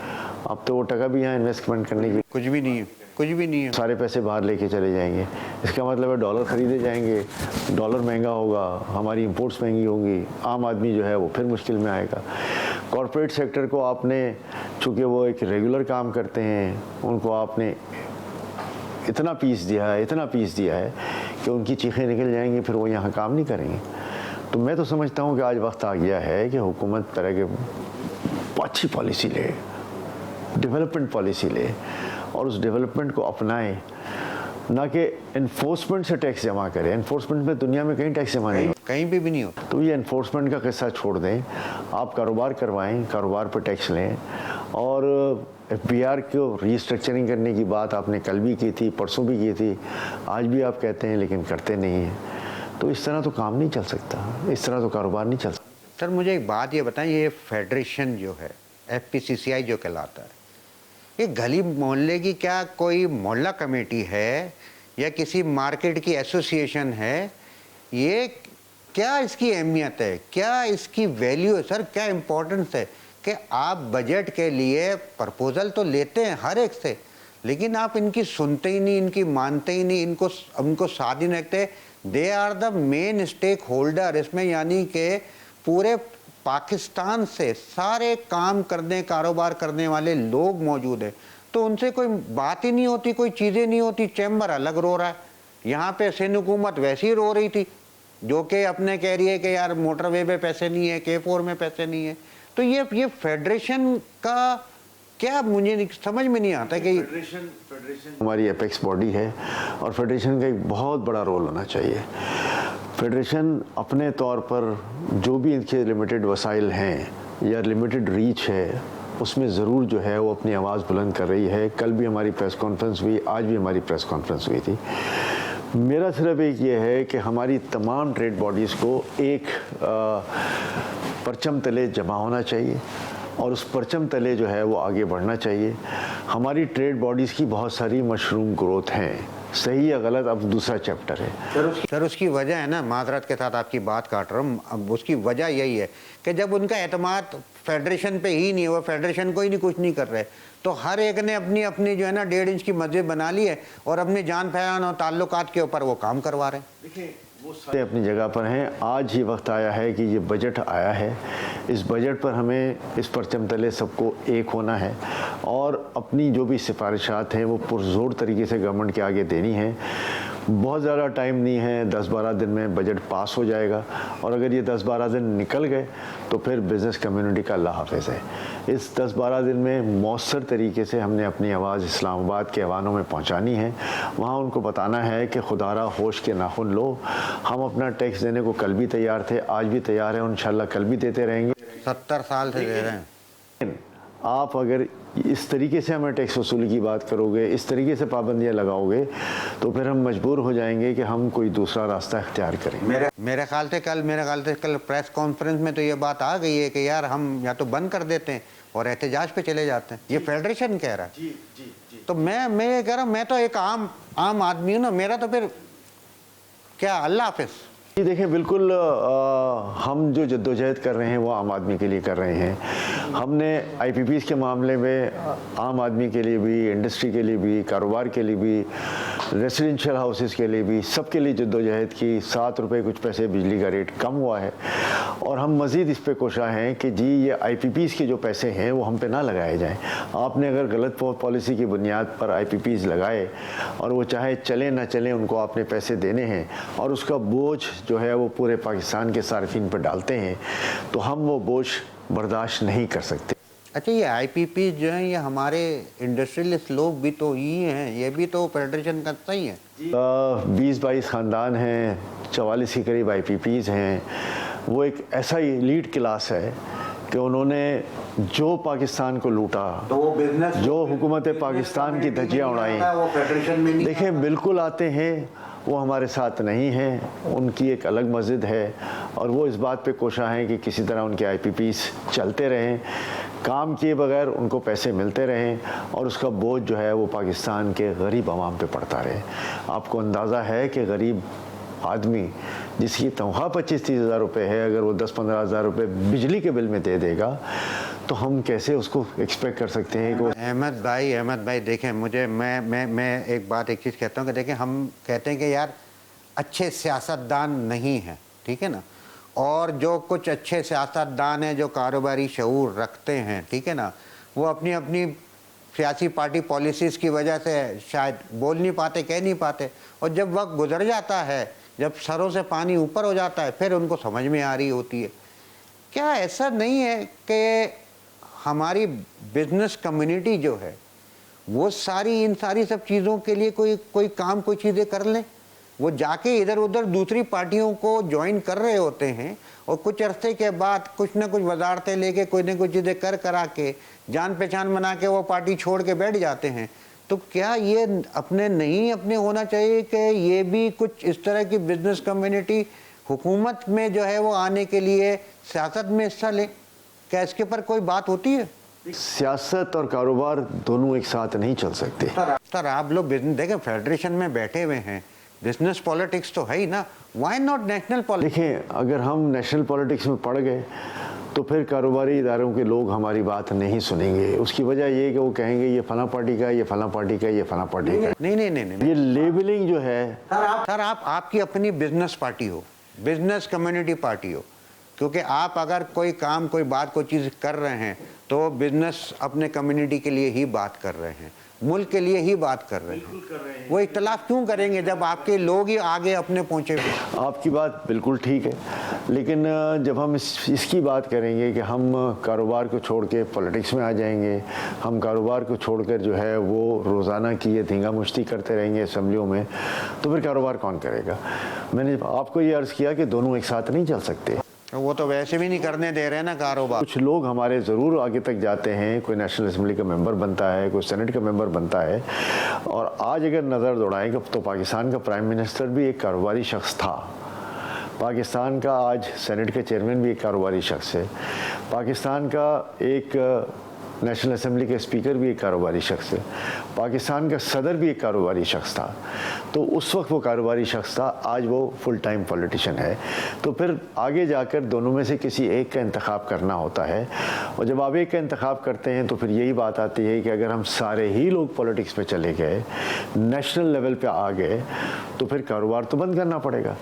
अब तो वो टका भी यहाँ इन्वेस्टमेंट करने की कुछ भी नहीं है, कुछ भी नहीं है। सारे पैसे बाहर लेके चले जाएंगे। इसका मतलब है डॉलर ख़रीदे जाएंगे, डॉलर महंगा होगा, हमारी इंपोर्ट्स महंगी होंगी, आम आदमी जो है वो फिर मुश्किल में आएगा। कॉरपोरेट सेक्टर को आपने, चूँकि वो एक रेगुलर काम करते हैं, उनको आपने इतना पीस दिया है कि उनकी चीखें निकल जाएंगी, फिर वो यहाँ काम नहीं करेंगे। तो मैं तो समझता हूँ कि आज वक्त आ गया है कि हुकूमत तरह के अच्छी पॉलिसी ले, डेवलपमेंट पॉलिसी ले और उस डेवलपमेंट को अपनाएं, ना कि इन्फोर्समेंट से टैक्स जमा करें। इन्फोर्समेंट में दुनिया में कहीं टैक्स जमा नहीं, कहीं भी नहीं होता। तो ये इन्फोर्समेंट का किस्सा छोड़ दें, आप कारोबार करवाएं, कारोबार पर टैक्स लें। और FBR को रीस्ट्रक्चरिंग करने की बात आपने कल भी की थी, परसों भी की थी, आज भी आप कहते हैं लेकिन करते नहीं हैं। तो इस तरह तो काम नहीं चल सकता, इस तरह तो कारोबार नहीं चल सकता। सर मुझे एक बात ये बताएं, ये फेडरेशन जो है FPCCI जो कहलाता है, ये गली मोहल्ले की क्या कोई मोहल्ला कमेटी है या किसी मार्केट की एसोसिएशन है? ये क्या इसकी अहमियत है, क्या इसकी वैल्यू है सर, क्या इम्पोर्टेंस है कि आप बजट के लिए प्रपोजल तो लेते हैं हर एक से, लेकिन आप इनकी सुनते ही नहीं, इनकी मानते ही नहीं, इनको साथ ही नहीं रखते। They are the main stake holder इसमें, यानी कि पूरे पाकिस्तान से सारे काम करने, कारोबार करने वाले लोग मौजूद हैं, तो उनसे कोई बात ही नहीं होती, कोई चीज़ें नहीं होती। चैम्बर अलग रो रहा है, यहाँ पे सिंध हुकूमत वैसे ही रो रही थी, जो कि अपने कह रही है कि यार मोटरवे पे पैसे नहीं है, K4 में पैसे नहीं है। तो ये फेडरेशन का क्या, मुझे समझ में नहीं आता कि फेडरेशन हमारी एपेक्स बॉडी है और फेडरेशन का एक बहुत बड़ा रोल होना चाहिए। फेडरेशन अपने तौर पर जो भी इनके लिमिटेड वसाइल हैं या लिमिटेड रीच है, उसमें ज़रूर जो है वो अपनी आवाज़ बुलंद कर रही है। कल भी हमारी प्रेस कॉन्फ्रेंस हुई, आज भी हमारी प्रेस कॉन्फ्रेंस हुई थी। मेरा सिर्फ एक ये है कि हमारी तमाम ट्रेड बॉडीज़ को एक परचम तले जमा होना चाहिए और उस परचम तले जो है वो आगे बढ़ना चाहिए। हमारी ट्रेड बॉडीज़ की बहुत सारी मशरूम ग्रोथ हैं, सही या गलत अब दूसरा चैप्टर है। सर उसकी वजह है ना, माजरत के साथ आपकी बात काट रहा हूँ, अब उसकी वजह यही है कि जब उनका एतमाद फेडरेशन पे ही नहीं है, वो फेडरेशन को ही नहीं कुछ नहीं कर रहे, तो हर एक ने अपनी अपनी जो है ना 1.5 इंच की मस्जिद बना ली है और अपनी जान पहचान और ताल्लुकात के ऊपर वो काम करवा रहे हैं। देखिए वो सारे अपनी जगह पर हैं। आज ही वक्त आया है कि ये बजट आया है, इस बजट पर हमें इस परचम तले सबको एक होना है और अपनी जो भी सिफारिशात हैं वो पुरजोर तरीके से गवर्नमेंट के आगे देनी है। बहुत ज़्यादा टाइम नहीं है, 10-12 दिन में बजट पास हो जाएगा और अगर ये 10-12 दिन निकल गए तो फिर बिज़नेस कम्युनिटी का अल्लाह हाफ़िज़ है। इस 10-12 दिन में मौसर तरीके से हमने अपनी आवाज़ इस्लामाबाद के ऐवानों में पहुंचानी है। वहाँ उनको बताना है कि खुदारा होश के नाखुन लो, हम अपना टैक्स देने को कल भी तैयार थे, आज भी तैयार हैं और इंशाल्लाह कल भी देते रहेंगे। 70 साल से दे रहे हैं। आप अगर इस तरीके से हमें टैक्स वसूली की बात करोगे, इस तरीके से पाबंदियां लगाओगे, तो फिर हम मजबूर हो जाएंगे कि हम कोई दूसरा रास्ता इख्तियार करें। मेरे ख्याल से कल प्रेस कॉन्फ्रेंस में तो ये बात आ गई है कि यार हम या तो बंद कर देते हैं और एहतजाज पे चले जाते हैं, ये फेडरेशन कह रहा है। जी। तो मैं ये कह रहा हूँ, मैं तो एक आम आदमी हूँ ना, मेरा तो फिर क्या, अल्लाह हाफिज़। जी देखिए, बिल्कुल हम जो जद्दोजहद कर रहे हैं वो आम आदमी के लिए कर रहे हैं। हमने IPPs के मामले में आम आदमी के लिए भी, इंडस्ट्री के लिए भी, कारोबार के लिए भी रेसिडेंशियल हाउसेस के लिए भी, सबके लिए जद्दोजहद की। 7 रुपये कुछ पैसे बिजली का रेट कम हुआ है और हम मज़ीद इस पे कोशा हैं कि जी ये IPPs के जो पैसे हैं वो हम पे ना लगाए जाएं। आपने अगर गलत पॉलिसी की बुनियाद पर IPPs लगाए और वो चाहे चले ना चले, उनको आपने पैसे देने हैं और उसका बोझ जो है वो पूरे पाकिस्तान के सार्फिन पर डालते हैं, तो हम वो बोझ बर्दाश्त नहीं कर सकते। अच्छा, ये IPP जो हैं ये हमारे इंडस्ट्रियलिस्ट लोग भी तो ही हैं, ये भी तो फेडरेशन का ही है। 20-22 ख़ानदान हैं, 44 के करीब IPPs हैं। वो एक ऐसा लीड क्लास है कि उन्होंने जो पाकिस्तान को लूटा, तो वो बिजनेस जो हुकूमत पाकिस्तान की धज्जियाँ उड़ाई, वो फेडरेशन में नहीं। देखिए बिल्कुल आते हैं, वो हमारे साथ नहीं हैं, उनकी एक अलग मस्जिद है और वो इस बात पे कोशा हैं कि किसी तरह उनके IPPs चलते रहें, काम किए बगैर उनको पैसे मिलते रहें और उसका बोझ जो है वो पाकिस्तान के गरीब आवाम पे पड़ता रहे। आपको अंदाज़ा है कि गरीब आदमी जिसकी तनख्वाह 25-30 हज़ार रुपये है, अगर वो 10-15 हज़ार रुपये बिजली के बिल में दे देगा तो हम कैसे उसको एक्सपेक्ट कर सकते हैं कि अहमद भाई देखें, मुझे मैं एक चीज़ कहता हूँ कि देखें, हम कहते हैं कि यार अच्छे सियासतदान नहीं हैं, ठीक है ना, और जो कुछ अच्छे सियासतदान हैं जो कारोबारी शऊर रखते हैं, ठीक है ना, वो अपनी अपनी सियासी पार्टी पॉलिसीज़ की वजह से शायद बोल नहीं पाते, कह नहीं पाते, और जब वक्त गुजर जाता है, जब सरों से पानी ऊपर हो जाता है, फिर उनको समझ में आ रही होती है। क्या ऐसा नहीं है कि हमारी बिजनेस कम्युनिटी जो है वो इन सारी सब चीज़ों के लिए कोई काम, कोई चीज़ें कर लें? वो जाके इधर उधर दूसरी पार्टियों को ज्वाइन कर रहे होते हैं और कुछ अरसे के बाद कुछ ना कुछ वजारतें लेके कोई ना कुछ चीज़ें करा के जान पहचान बना के वो पार्टी छोड़ के बैठ जाते हैं। तो क्या ये अपने होना चाहिए कि ये भी कुछ इस तरह की बिजनेस कम्युनिटी हुकूमत में जो है वो आने के लिए सियासत में हिस्सा ले? क्या इसके पर कोई बात होती है? सियासत और कारोबार दोनों एक साथ नहीं चल सकते। सर आप लोग देखें, फेडरेशन में बैठे हुए हैं, बिजनेस पॉलिटिक्स तो है ही ना, व्हाई नॉट नेशनल पॉलिटिक्स? देखें, अगर हम नेशनल पॉलिटिक्स में पड़ गए तो फिर कारोबारी इदारों के लोग हमारी बात नहीं सुनेंगे। उसकी वजह ये कि वो कहेंगे ये फला पार्टी का, ये फला पार्टी का, ये फला पार्टी का। नहीं, ये लेबलिंग जो है, सर आपकी अपनी बिजनेस पार्टी हो, बिजनेस कम्युनिटी पार्टी हो, क्योंकि आप अगर कोई काम, कोई बात, कोई चीज़ कर रहे हैं तो बिजनेस अपने कम्युनिटी के लिए ही बात कर रहे हैं, मुल्क के लिए ही बात कर रहे हैं। वो इख्तलाफ क्यों करेंगे जब आपके लोग ही आगे अपने पहुँचे हुए? आपकी बात बिल्कुल ठीक है, लेकिन जब हम इसकी बात करेंगे कि हम कारोबार को छोड़ के पॉलिटिक्स में आ जाएंगे, हम कारोबार को छोड़कर जो है वो रोज़ाना की ये धींगा मुश्ती करते रहेंगे असम्बलियों में, तो फिर कारोबार कौन करेगा? मैंने आपको ये अर्ज़ किया कि दोनों एक साथ नहीं चल सकते। वो तो वैसे भी नहीं करने दे रहे हैं ना कारोबार। कुछ लोग हमारे ज़रूर आगे तक जाते हैं, कोई नेशनल असम्बली का मेंबर बनता है, कोई सेनेट का मेंबर बनता है, और आज अगर नज़र दौड़ाएं तो पाकिस्तान का प्राइम मिनिस्टर भी एक कारोबारी शख्स था, पाकिस्तान का आज सेनेट के चेयरमैन भी एक कारोबारी शख्स है, पाकिस्तान का एक नेशनल असम्बली के स्पीकर भी एक कारोबारी शख्स है, पाकिस्तान का सदर भी एक कारोबारी शख्स था। तो उस वक्त वो कारोबारी शख्स था, आज वो फुल टाइम पॉलिटिशियन है। तो फिर आगे जाकर दोनों में से किसी एक का इंतखाब करना होता है, और जब आप एक का इंतखाब करते हैं तो फिर यही बात आती है कि अगर हम सारे ही लोग पॉलिटिक्स में चले गए, नेशनल लेवल पे आ गए, तो फिर कारोबार तो बंद करना पड़ेगा।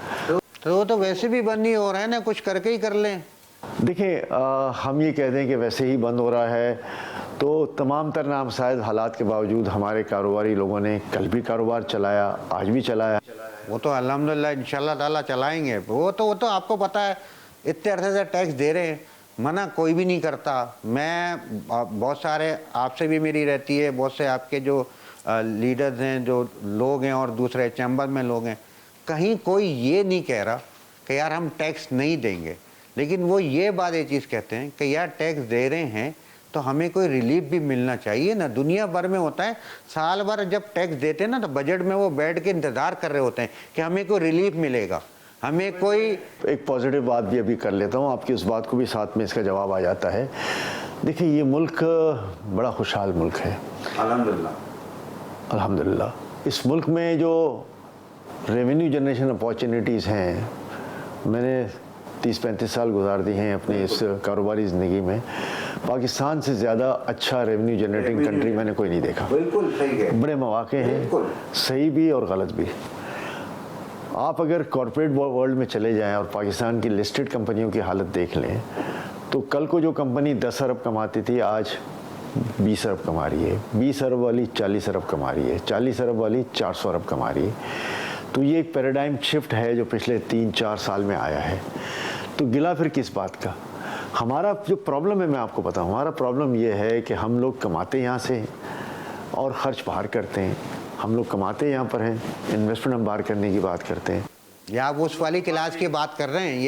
तो वो तो वैसे भी बंद नहीं हो रहा है ना, कुछ करके ही कर लें। देखिए, हम ये कह दें कि वैसे ही बंद हो रहा है तो तमाम तर नामसाइद हालात के बावजूद हमारे कारोबारी लोगों ने कल भी कारोबार चलाया, आज भी चलाया। वो तो अल्हम्दुलिल्लाह इंशाल्लाह ताला चलाएंगे। वो तो आपको पता है इतने अरसे से टैक्स दे रहे हैं, मना कोई भी नहीं करता। मैं बहुत सारे आपसे भी मेरी रहती है, बहुत से आपके जो लीडर्स हैं, जो लोग हैं और दूसरे चैम्बर में लोग हैं, कहीं कोई ये नहीं कह रहा कि यार हम टैक्स नहीं देंगे, लेकिन वो ये चीज़ कहते हैं कि यार टैक्स दे रहे हैं तो हमें कोई रिलीफ भी मिलना चाहिए ना। दुनिया भर में होता है, साल भर जब टैक्स देते हैं ना तो बजट में वो बैठ के इंतज़ार कर रहे होते हैं कि हमें कोई रिलीफ मिलेगा, हमें कोई। एक पॉजिटिव बात भी अभी कर लेता हूँ, आपकी उस बात को भी साथ में इसका जवाब आ जाता है। देखिए, ये मुल्क बड़ा खुशहाल मुल्क है, अल्हम्दुलिल्लाह। इस मुल्क में जो रेवेन्यू जनरेशन अपॉर्चुनिटीज़ हैं, मैंने 30-35 साल गुजार दी हैं अपनी इस कारोबारी ज़िंदगी में, पाकिस्तान से ज़्यादा अच्छा रेवेन्यू जनरेटिंग कंट्री मैंने कोई नहीं देखा। बिल्कुल सही है। बड़े मौके हैं, सही भी और गलत भी। आप अगर कॉरपोरेट वर्ल्ड में चले जाएं और पाकिस्तान की लिस्टेड कंपनियों की हालत देख लें तो कल को जो कंपनी 10 अरब कमाती थी आज 20 अरब कमा रही है, 20 अरब वाली 40 अरब कमा रही है, 40 अरब वाली 400 अरब कमा रही है। तो ये एक पैराडाइम शिफ्ट है जो पिछले 3-4 साल में आया है। तो गिला फिर किस बात का? हमारा जो प्रॉब्लम है मैं आपको बताऊं, हमारा प्रॉब्लम ये है कि हम लोग कमाते यहाँ से हैं और ख़र्च बाहर करते हैं। हम लोग कमाते यहाँ पर हैं, इन्वेस्टमेंट हम बाहर करने की बात करते हैं। या आप उस वाली क्लास की बात कर रहे हैं,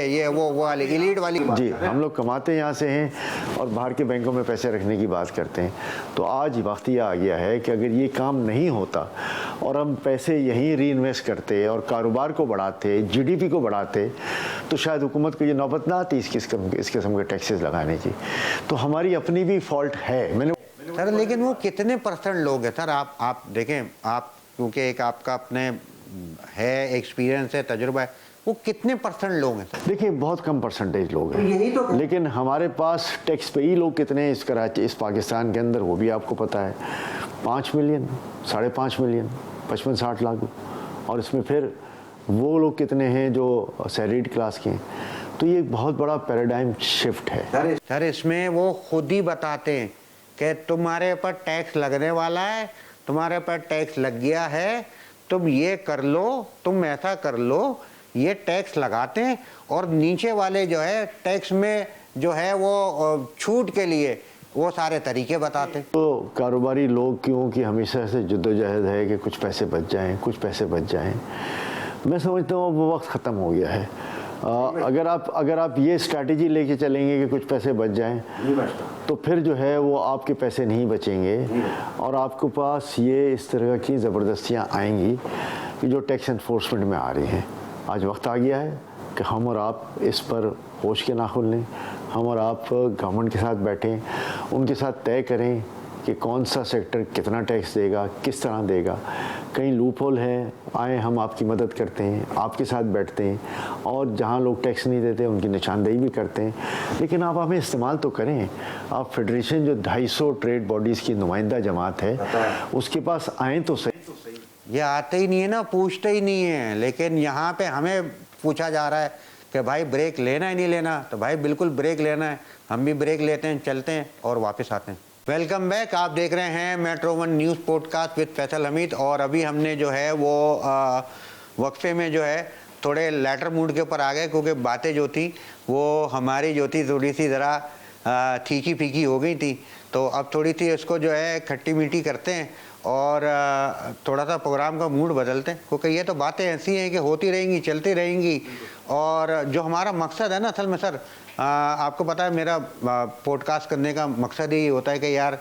ये वो वाली एलीट वाली बात जी, कर रहे हैं? हम लोग कमाते यहाँ से हैं और बाहर के बैंकों में पैसे रखने की बात करते हैं। तो आज वक्त ये आ गया है कि अगर ये काम नहीं होता और हम पैसे यहीं री इन्वेस्ट करते और कारोबार को बढ़ाते, जीडीपी को बढ़ाते, तो शायद हुकूमत को ये नौबत ना आती इस किस्म के टैक्सेस लगाने की। तो हमारी अपनी भी फॉल्ट है। सर लेकिन वो कितने % लोग हैं सर? आप देखें, आप क्योंकि एक आपका अपने है एक्सपीरियंस है, तजुर्बा है, वो कितने % लोग हैं सर? देखिए बहुत कम परसेंटेज लोग हैं, यही तो। लेकिन हमारे पास टैक्स पेई लोग कितने हैं इस कराची, इस पाकिस्तान के अंदर, वो भी आपको पता है। 5 मिलियन, 5.5 मिलियन, 55-60 लाख। और इसमें फिर वो लोग कितने हैं जो सैलरीड क्लास के हैं। तो ये एक बहुत बड़ा पैराडाइम शिफ्ट है। सर इसमें वो खुद ही बताते हैं कि तुम्हारे पर टैक्स लगने वाला है, तुम्हारे पर टैक्स लग गया है, तुम ये कर लो, तुम ऐसा कर लो, ये टैक्स लगाते हैं। और नीचे वाले जो है टैक्स में जो है वो छूट के लिए वो सारे तरीके बताते हैं। तो कारोबारी लोग क्योंकि हमेशा से जद्दोजहद है कि कुछ पैसे बच जाएं, कुछ पैसे बच जाएं। मैं समझता हूँ वो वक्त ख़त्म हो गया है। अगर आप ये स्ट्रैटेजी लेके चलेंगे कि कुछ पैसे बच जाएं, तो फिर जो है वो आपके पैसे नहीं बचेंगे और आपके पास ये इस तरह की ज़बरदस्तियाँ आएंगी कि जो टैक्स एनफोर्समेंट में आ रही हैं। आज वक्त आ गया है कि हम और आप इस पर होश के नाखुन लें। हम और आप गवर्नमेंट के साथ बैठें, उनके साथ तय करें कि कौन सा सेक्टर कितना टैक्स देगा, किस तरह देगा। कहीं लूप होल है, आए हम आपकी मदद करते हैं, आपके साथ बैठते हैं और जहाँ लोग टैक्स नहीं देते उनकी निशानदेही भी करते हैं। लेकिन आप हमें इस्तेमाल तो करें। आप फेडरेशन जो 250 ट्रेड बॉडीज़ की नुमाइंदा जमात है उसके पास आएँ तो सही। ये आते ही नहीं है ना, पूछते ही नहीं है। लेकिन यहाँ पे हमें पूछा जा रहा है कि भाई ब्रेक लेना है नहीं लेना, तो भाई बिल्कुल ब्रेक लेना है। हम भी ब्रेक लेते हैं, चलते हैं और वापस आते हैं। Welcome back. आप देख रहे हैं metro 1 news podcast with Faisal Hamid. और अभी हमने जो है वो वक्फे में जो है थोड़े लैटर मूड के ऊपर आ गए, क्योंकि बातें जो थी वो हमारी जो थी थोड़ी सी ज़रा फीकी फीकी हो गई थी। तो अब थोड़ी सी इसको जो है खट्टी मीठी करते हैं और थोड़ा सा प्रोग्राम का मूड बदलते हैं, क्योंकि ये तो बातें ऐसी हैं कि होती रहेंगी, चलती रहेंगी। और जो हमारा मकसद है ना असल में सर, आपको पता है मेरा पॉडकास्ट करने का मकसद ही होता है कि यार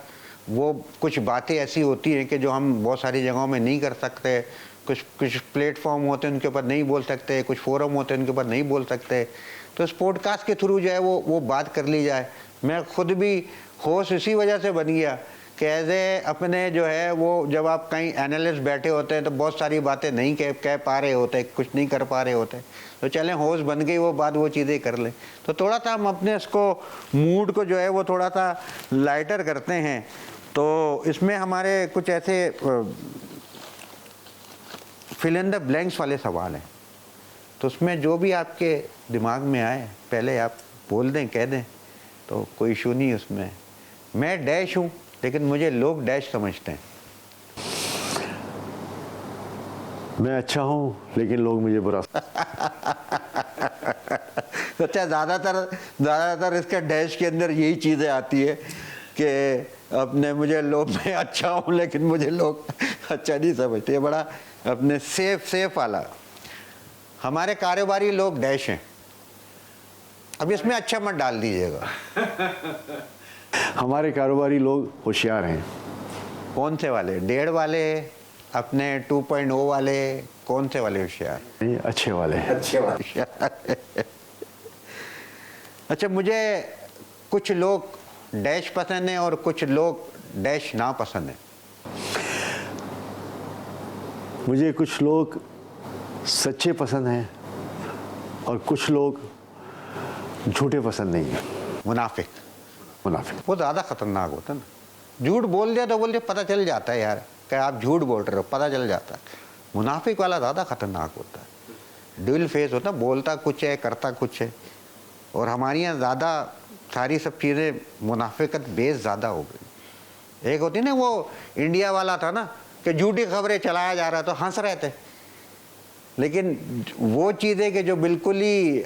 वो कुछ बातें ऐसी होती हैं कि जो हम बहुत सारी जगहों में नहीं कर सकते। कुछ प्लेटफॉर्म होते हैं उनके ऊपर नहीं बोल सकते, कुछ फोरम होते हैं उनके ऊपर नहीं बोल सकते। तो इस पॉडकास्ट के थ्रू जो है वो बात कर ली जाए। मैं खुद भी होस्ट इसी वजह से बन गया कि एज अपने जो है वो जब आप कहीं एनालिस्ट बैठे होते हैं तो बहुत सारी बातें नहीं कह पा रहे होते, कुछ नहीं कर पा रहे होते, तो चलें होस्ट बन गई वो बात, वो चीज़ें कर लें। तो थोड़ा सा हम अपने इसको मूड को जो है वो थोड़ा सा लाइटर करते हैं। तो इसमें हमारे कुछ ऐसे फिल इन द ब्लैंक्स वाले सवाल हैं। तो उसमें जो भी आपके दिमाग में आए पहले आप बोल दें, कह दें, तो कोई इशू नहीं उसमें। मैं डैश हूँ लेकिन मुझे लोग डैश समझते हैं। मैं अच्छा हूँ लेकिन लोग मुझे बुरा। अच्छा, ज़्यादातर इसका डैश के अंदर यही चीज़ें आती है कि अपने मैं अच्छा हूँ लेकिन मुझे लोग अच्छा नहीं समझते। बड़ा अपने सेफ वाला। हमारे कारोबारी लोग डैश हैं। अब इसमें अच्छा मत डाल दीजिएगा। हमारे कारोबारी लोग होशियार हैं। कौन से वाले? 1.5 वाले, अपने 2.0 वाले, कौन से वाले होशियार? अच्छे वाले। अच्छा, मुझे कुछ लोग डैश पसंद है और कुछ लोग डैश ना पसंद है। मुझे कुछ लोग सच्चे पसंद हैं और कुछ लोग झूठे पसंद नहीं हैं। मुनाफिक। मुनाफिक। वो ज़्यादा खतरनाक होता है ना। झूठ बोल दिया तो बोल दिया, पता चल जाता है यार कि आप झूठ बोल रहे हो, पता चल जाता है। मुनाफिक वाला ज़्यादा खतरनाक होता है, ड्यूल फेस होता है, बोलता कुछ है करता कुछ है। और हमारे यहाँ ज़्यादा सारी सब चीज़ें मुनाफिकत बेस ज़्यादा हो गई। एक होती ना वो इंडिया वाला था ना कि झूठी खबरें चलाया जा रहा तो हंस रहे थे, लेकिन वो चीज़ें कि जो बिल्कुल ही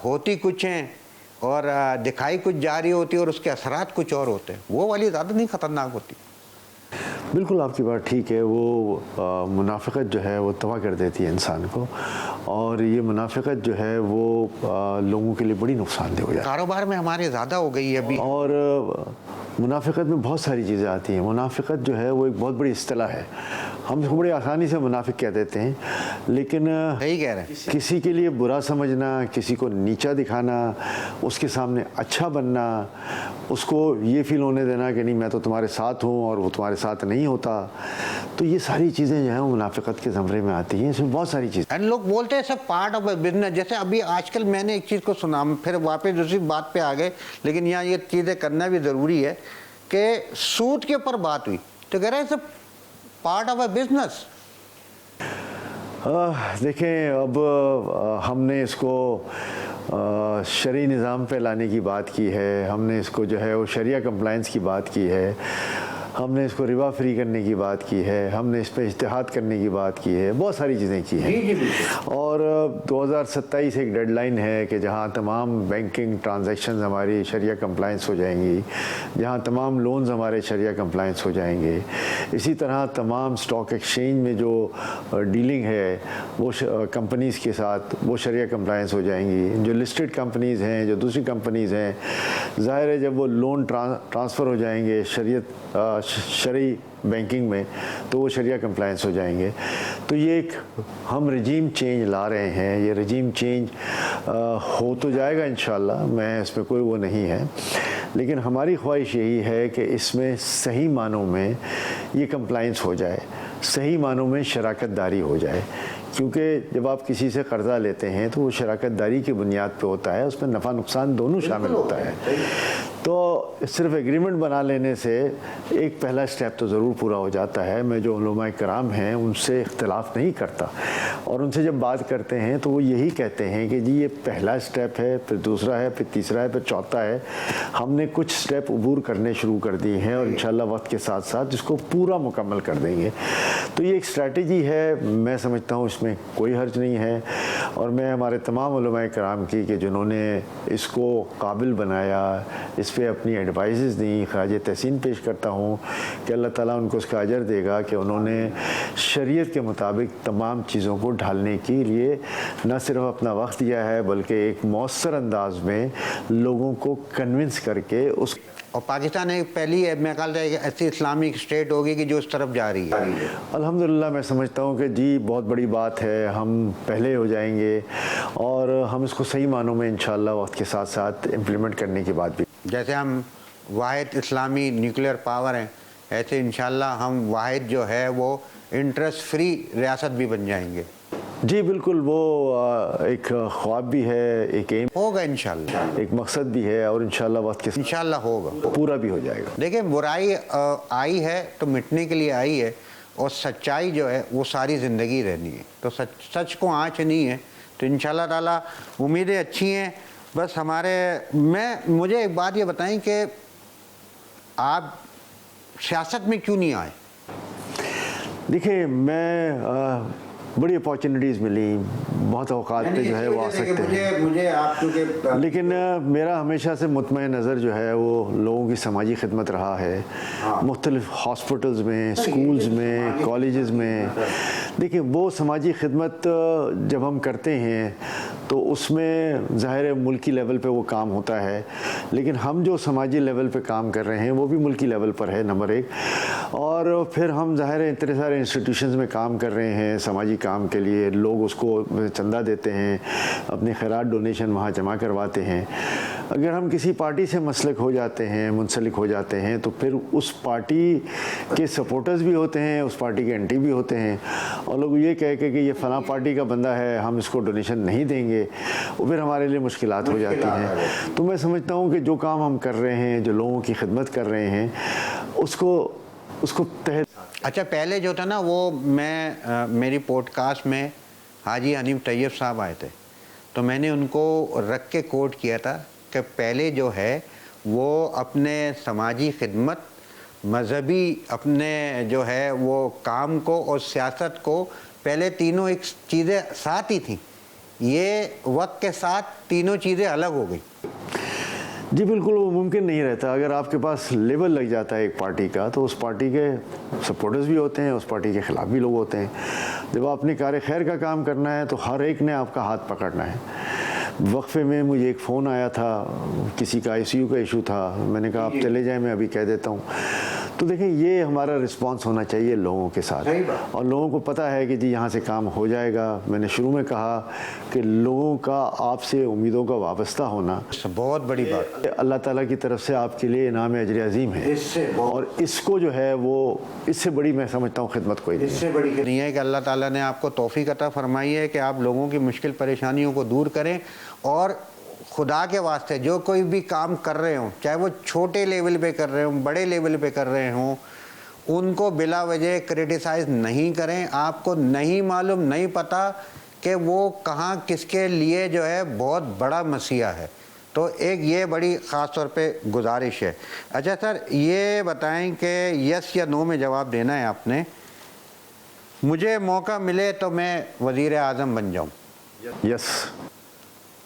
होती कुछ हैं और दिखाई कुछ जा रही होती है और उसके असरात कुछ और होते हैं, वो वाली ज़्यादा नहीं खतरनाक होती। बिल्कुल आपकी बात ठीक है। वो मुनाफिकत जो है वो तबाह कर देती है इंसान को, और ये मुनाफिकत जो है वो लोगों के लिए बड़ी नुकसानदेह हो जाती है। कारोबार में हमारे ज़्यादा हो गई है अभी। और मुनाफिकत में बहुत सारी चीज़ें आती हैं। मुनाफिकत जो है वो एक बहुत बड़ी इस्तिलाह है, हम इसको बड़ी आसानी से मुनाफिक कह देते हैं, लेकिन सही कह रहे हैं। किसी के लिए बुरा समझना, किसी को नीचा दिखाना, उसके सामने अच्छा बनना, उसको ये फील होने देना कि नहीं मैं तो तुम्हारे साथ हूँ और वो तुम्हारे साथ नहीं होता, तो ये सारी चीज़ें जो हैं वो मुनाफिकत के ज़मरे में आती हैं। इसमें बहुत सारी चीज़ें। एंड लोग बोलते हैं सब पार्ट ऑफ बिजनेस। जैसे अभी आजकल मैंने एक चीज़ को सुना, फिर वापस दूसरी बात पे आ गए, लेकिन यहाँ ये चीज़ें करना भी ज़रूरी है कि सूद के ऊपर बात हुई तो कह रहे हैं सब पार्ट ऑफ अ बिजनेस। देखें, अब हमने इसको शरई निज़ाम पे लाने की बात की है, हमने इसको जो है वो शरिया कंप्लाइंस की बात की है, हमने इसको रिबा फ्री करने की बात की है, हमने इस पर इज्तिहाद करने की बात की है, बहुत सारी चीज़ें की हैं। और 2027 एक डेडलाइन है कि जहां तमाम बैंकिंग ट्रांजैक्शंस हमारी शरिया कंप्लाइंस हो जाएंगी, जहां तमाम लोन्स हमारे शरिया कंप्लाइंस हो जाएंगे। इसी तरह तमाम स्टॉक एक्सचेंज में जो डीलिंग है वो कंपनीज़ के साथ वो शरिया कंप्लाइंस हो जाएंगी। जो लिस्टेड कंपनीज़ हैं, जो दूसरी कंपनीज़ हैं, ज़ाहिर है जब वो लोन ट्रांसफ़र हो जाएंगे शरई बैंकिंग में तो वो शरिया कंप्लायंस हो जाएंगे। तो ये एक हम रजीम चेंज ला रहे हैं। ये रजीम चेंज हो तो जाएगा इंशाल्लाह, मैं इसमें कोई वो नहीं है, लेकिन हमारी ख्वाहिश यही है कि इसमें सही मानों में ये कंप्लायंस हो जाए, सही मानों में शराकत दारी हो जाए। क्योंकि जब आप किसी से कर्ज़ा लेते हैं तो वो शराकत दारी की बुनियाद पे होता है, उसमें नफ़ा नुकसान दोनों शामिल होता है। तो सिर्फ एग्रीमेंट बना लेने से एक पहला स्टेप तो ज़रूर पूरा हो जाता है। मैं जो उलमाए कराम हैं उनसे इख्तिलाफ़ नहीं करता, और उनसे जब बात करते हैं तो वो यही कहते हैं कि जी ये पहला स्टेप है, फिर दूसरा है, फिर तीसरा है, फिर चौथा है। हमने कुछ स्टेप अबूर करने शुरू कर दिए हैं और इंशाल्लाह वक्त के साथ साथ इसको पूरा मुकम्मल कर देंगे। तो ये एक स्ट्रैटेजी है, मैं समझता हूँ इसमें कोई हर्ज नहीं है। और मैं हमारे तमाम उलमाए कराम की कि जिन्होंने इसको काबिल बनाया, इस पे अपनी एडवाइसेस दी, ख़राज तहसीन पेश करता हूँ कि अल्लाह ताला उनको उसका अजर देगा कि उन्होंने शरीयत के मुताबिक तमाम चीज़ों को ढालने के लिए न सिर्फ अपना वक्त दिया है बल्कि एक मौसर अंदाज में लोगों को कन्विंस करके उस और पाकिस्तान एक पहली है मेरे ख्याल से ऐसी इस्लामिक स्टेट होगी कि जो इस तरफ जा रही है। अल्हम्दुलिल्लाह मैं समझता हूँ कि जी बहुत बड़ी बात है, हम पहले हो जाएंगे और हम इसको सही मानों में इंशाअल्लाह वक्त के साथ साथ इम्प्लीमेंट करने की बात भी। जैसे हम वाहिद इस्लामी न्यूक्लियर पावर हैं, ऐसे इंशाअल्लाह हम वाहिद जो है वो इंटरेस्ट फ्री रियासत भी बन जाएंगे। जी बिल्कुल, वो एक ख्वाब भी है, एक एम होगा इंशाल्लाह, एक मकसद भी है, और इंशाल्लाह वक्त के इंशाल्लाह होगा, पूरा भी हो जाएगा। देखिए बुराई आई है तो मिटने के लिए आई है, और सच्चाई जो है वो सारी ज़िंदगी रहनी है। तो सच को आँच नहीं है, तो इंशाल्लाह ताला उम्मीदें अच्छी हैं। बस मुझे एक बात ये बताएं कि आप सियासत में क्यों नहीं आए? देखिए, मैं बड़ी अपॉर्चुनिटीज़ मिली, बहुत औकात पे जो है वो आ सकते हैं, मुझे आप क्योंकि लेकिन मेरा हमेशा से मुतमईन नज़र जो है वो लोगों की समाजी खिदमत रहा है। मुख्तलिफ हॉस्पिटल्स में, स्कूल्स में, कॉलेजेस में। देखिए, वो समाजी खिदमत जब हम करते हैं तो उसमें ज़ाहिर है मुल्की लेवल पे वो काम होता है, लेकिन हम जो समाजी लेवल पे काम कर रहे हैं वो भी मुल्की लेवल पर है, नंबर एक। और फिर हम ज़ाहिर है इतने सारे इंस्टीट्यूशंस में काम कर रहे हैं समाजी काम के लिए, लोग उसको चंदा देते हैं, अपने खैरात डोनेशन वहाँ जमा करवाते हैं। अगर हम किसी पार्टी से मसलक हो जाते हैं, मुंसलिक हो जाते हैं, तो फिर उस पार्टी के सपोर्टर्स भी होते हैं, उस पार्टी के एंटी भी होते हैं, और लोग ये कह के कि ये फ़लाँ पार्टी का बंदा है, हम इसको डोनेशन नहीं देंगे, और फिर हमारे लिए मुश्किलात हो जाती हैं। तो मैं समझता हूँ कि जो काम हम कर रहे हैं, जो लोगों की खिदमत कर रहे हैं, उसको तहत। अच्छा, पहले जो था ना वो मैं मेरी पॉडकास्ट में हाजी हनीफ तैयब साहब आए थे, तो मैंने उनको रख के कोट किया था कि पहले जो है वो अपने समाजी खिदमत, मजहबी अपने जो है वो काम को और सियासत को, पहले तीनों एक चीज़ें साथ ही थी, ये वक्त के साथ तीनों चीज़ें अलग हो गई। जी बिल्कुल, वो मुमकिन नहीं रहता। अगर आपके पास लेवल लग जाता है एक पार्टी का, तो उस पार्टी के सपोर्टर्स भी होते हैं, उस पार्टी के ख़िलाफ़ भी लोग होते हैं। जब आपने कार्य खैर का काम करना है तो हर एक ने आपका हाथ पकड़ना है। वक्फे में मुझे एक फ़ोन आया था, किसी का आईसीयू का इशू था, मैंने कहा आप चले जाएं, मैं अभी कह देता हूँ। तो देखें, ये हमारा रिस्पांस होना चाहिए लोगों के साथ, और लोगों को पता है कि जी यहाँ से काम हो जाएगा। मैंने शुरू में कहा कि लोगों का आपसे उम्मीदों का वाबस्ता होना बहुत बड़ी बात, अल्लाह ताला की तरफ से आपके लिए इनाम अजर अजीम है, और इसको जो है वो इससे बड़ी मैं समझता हूँ खिदमत कोई नहीं, इससे बड़ी नहीं है कि अल्लाह ताला ने आपको तौफीक अता फरमाई है कि आप लोगों की मुश्किल परेशानियों को दूर करें। और खुदा के वास्ते जो कोई भी काम कर रहे हों, चाहे वो छोटे लेवल पे कर रहे हों, बड़े लेवल पे कर रहे हों, उनको बिला वजह क्रिटिसाइज़ नहीं करें। आपको नहीं मालूम, नहीं पता कि वो कहाँ किसके लिए जो है बहुत बड़ा मसीहा है। तो एक ये बड़ी ख़ास तौर पे गुजारिश है। अच्छा सर, ये बताएं कि यस या नो में जवाब देना है आपने। मुझे मौका मिले तो मैं वज़ीर आज़म बन जाऊँ? यस।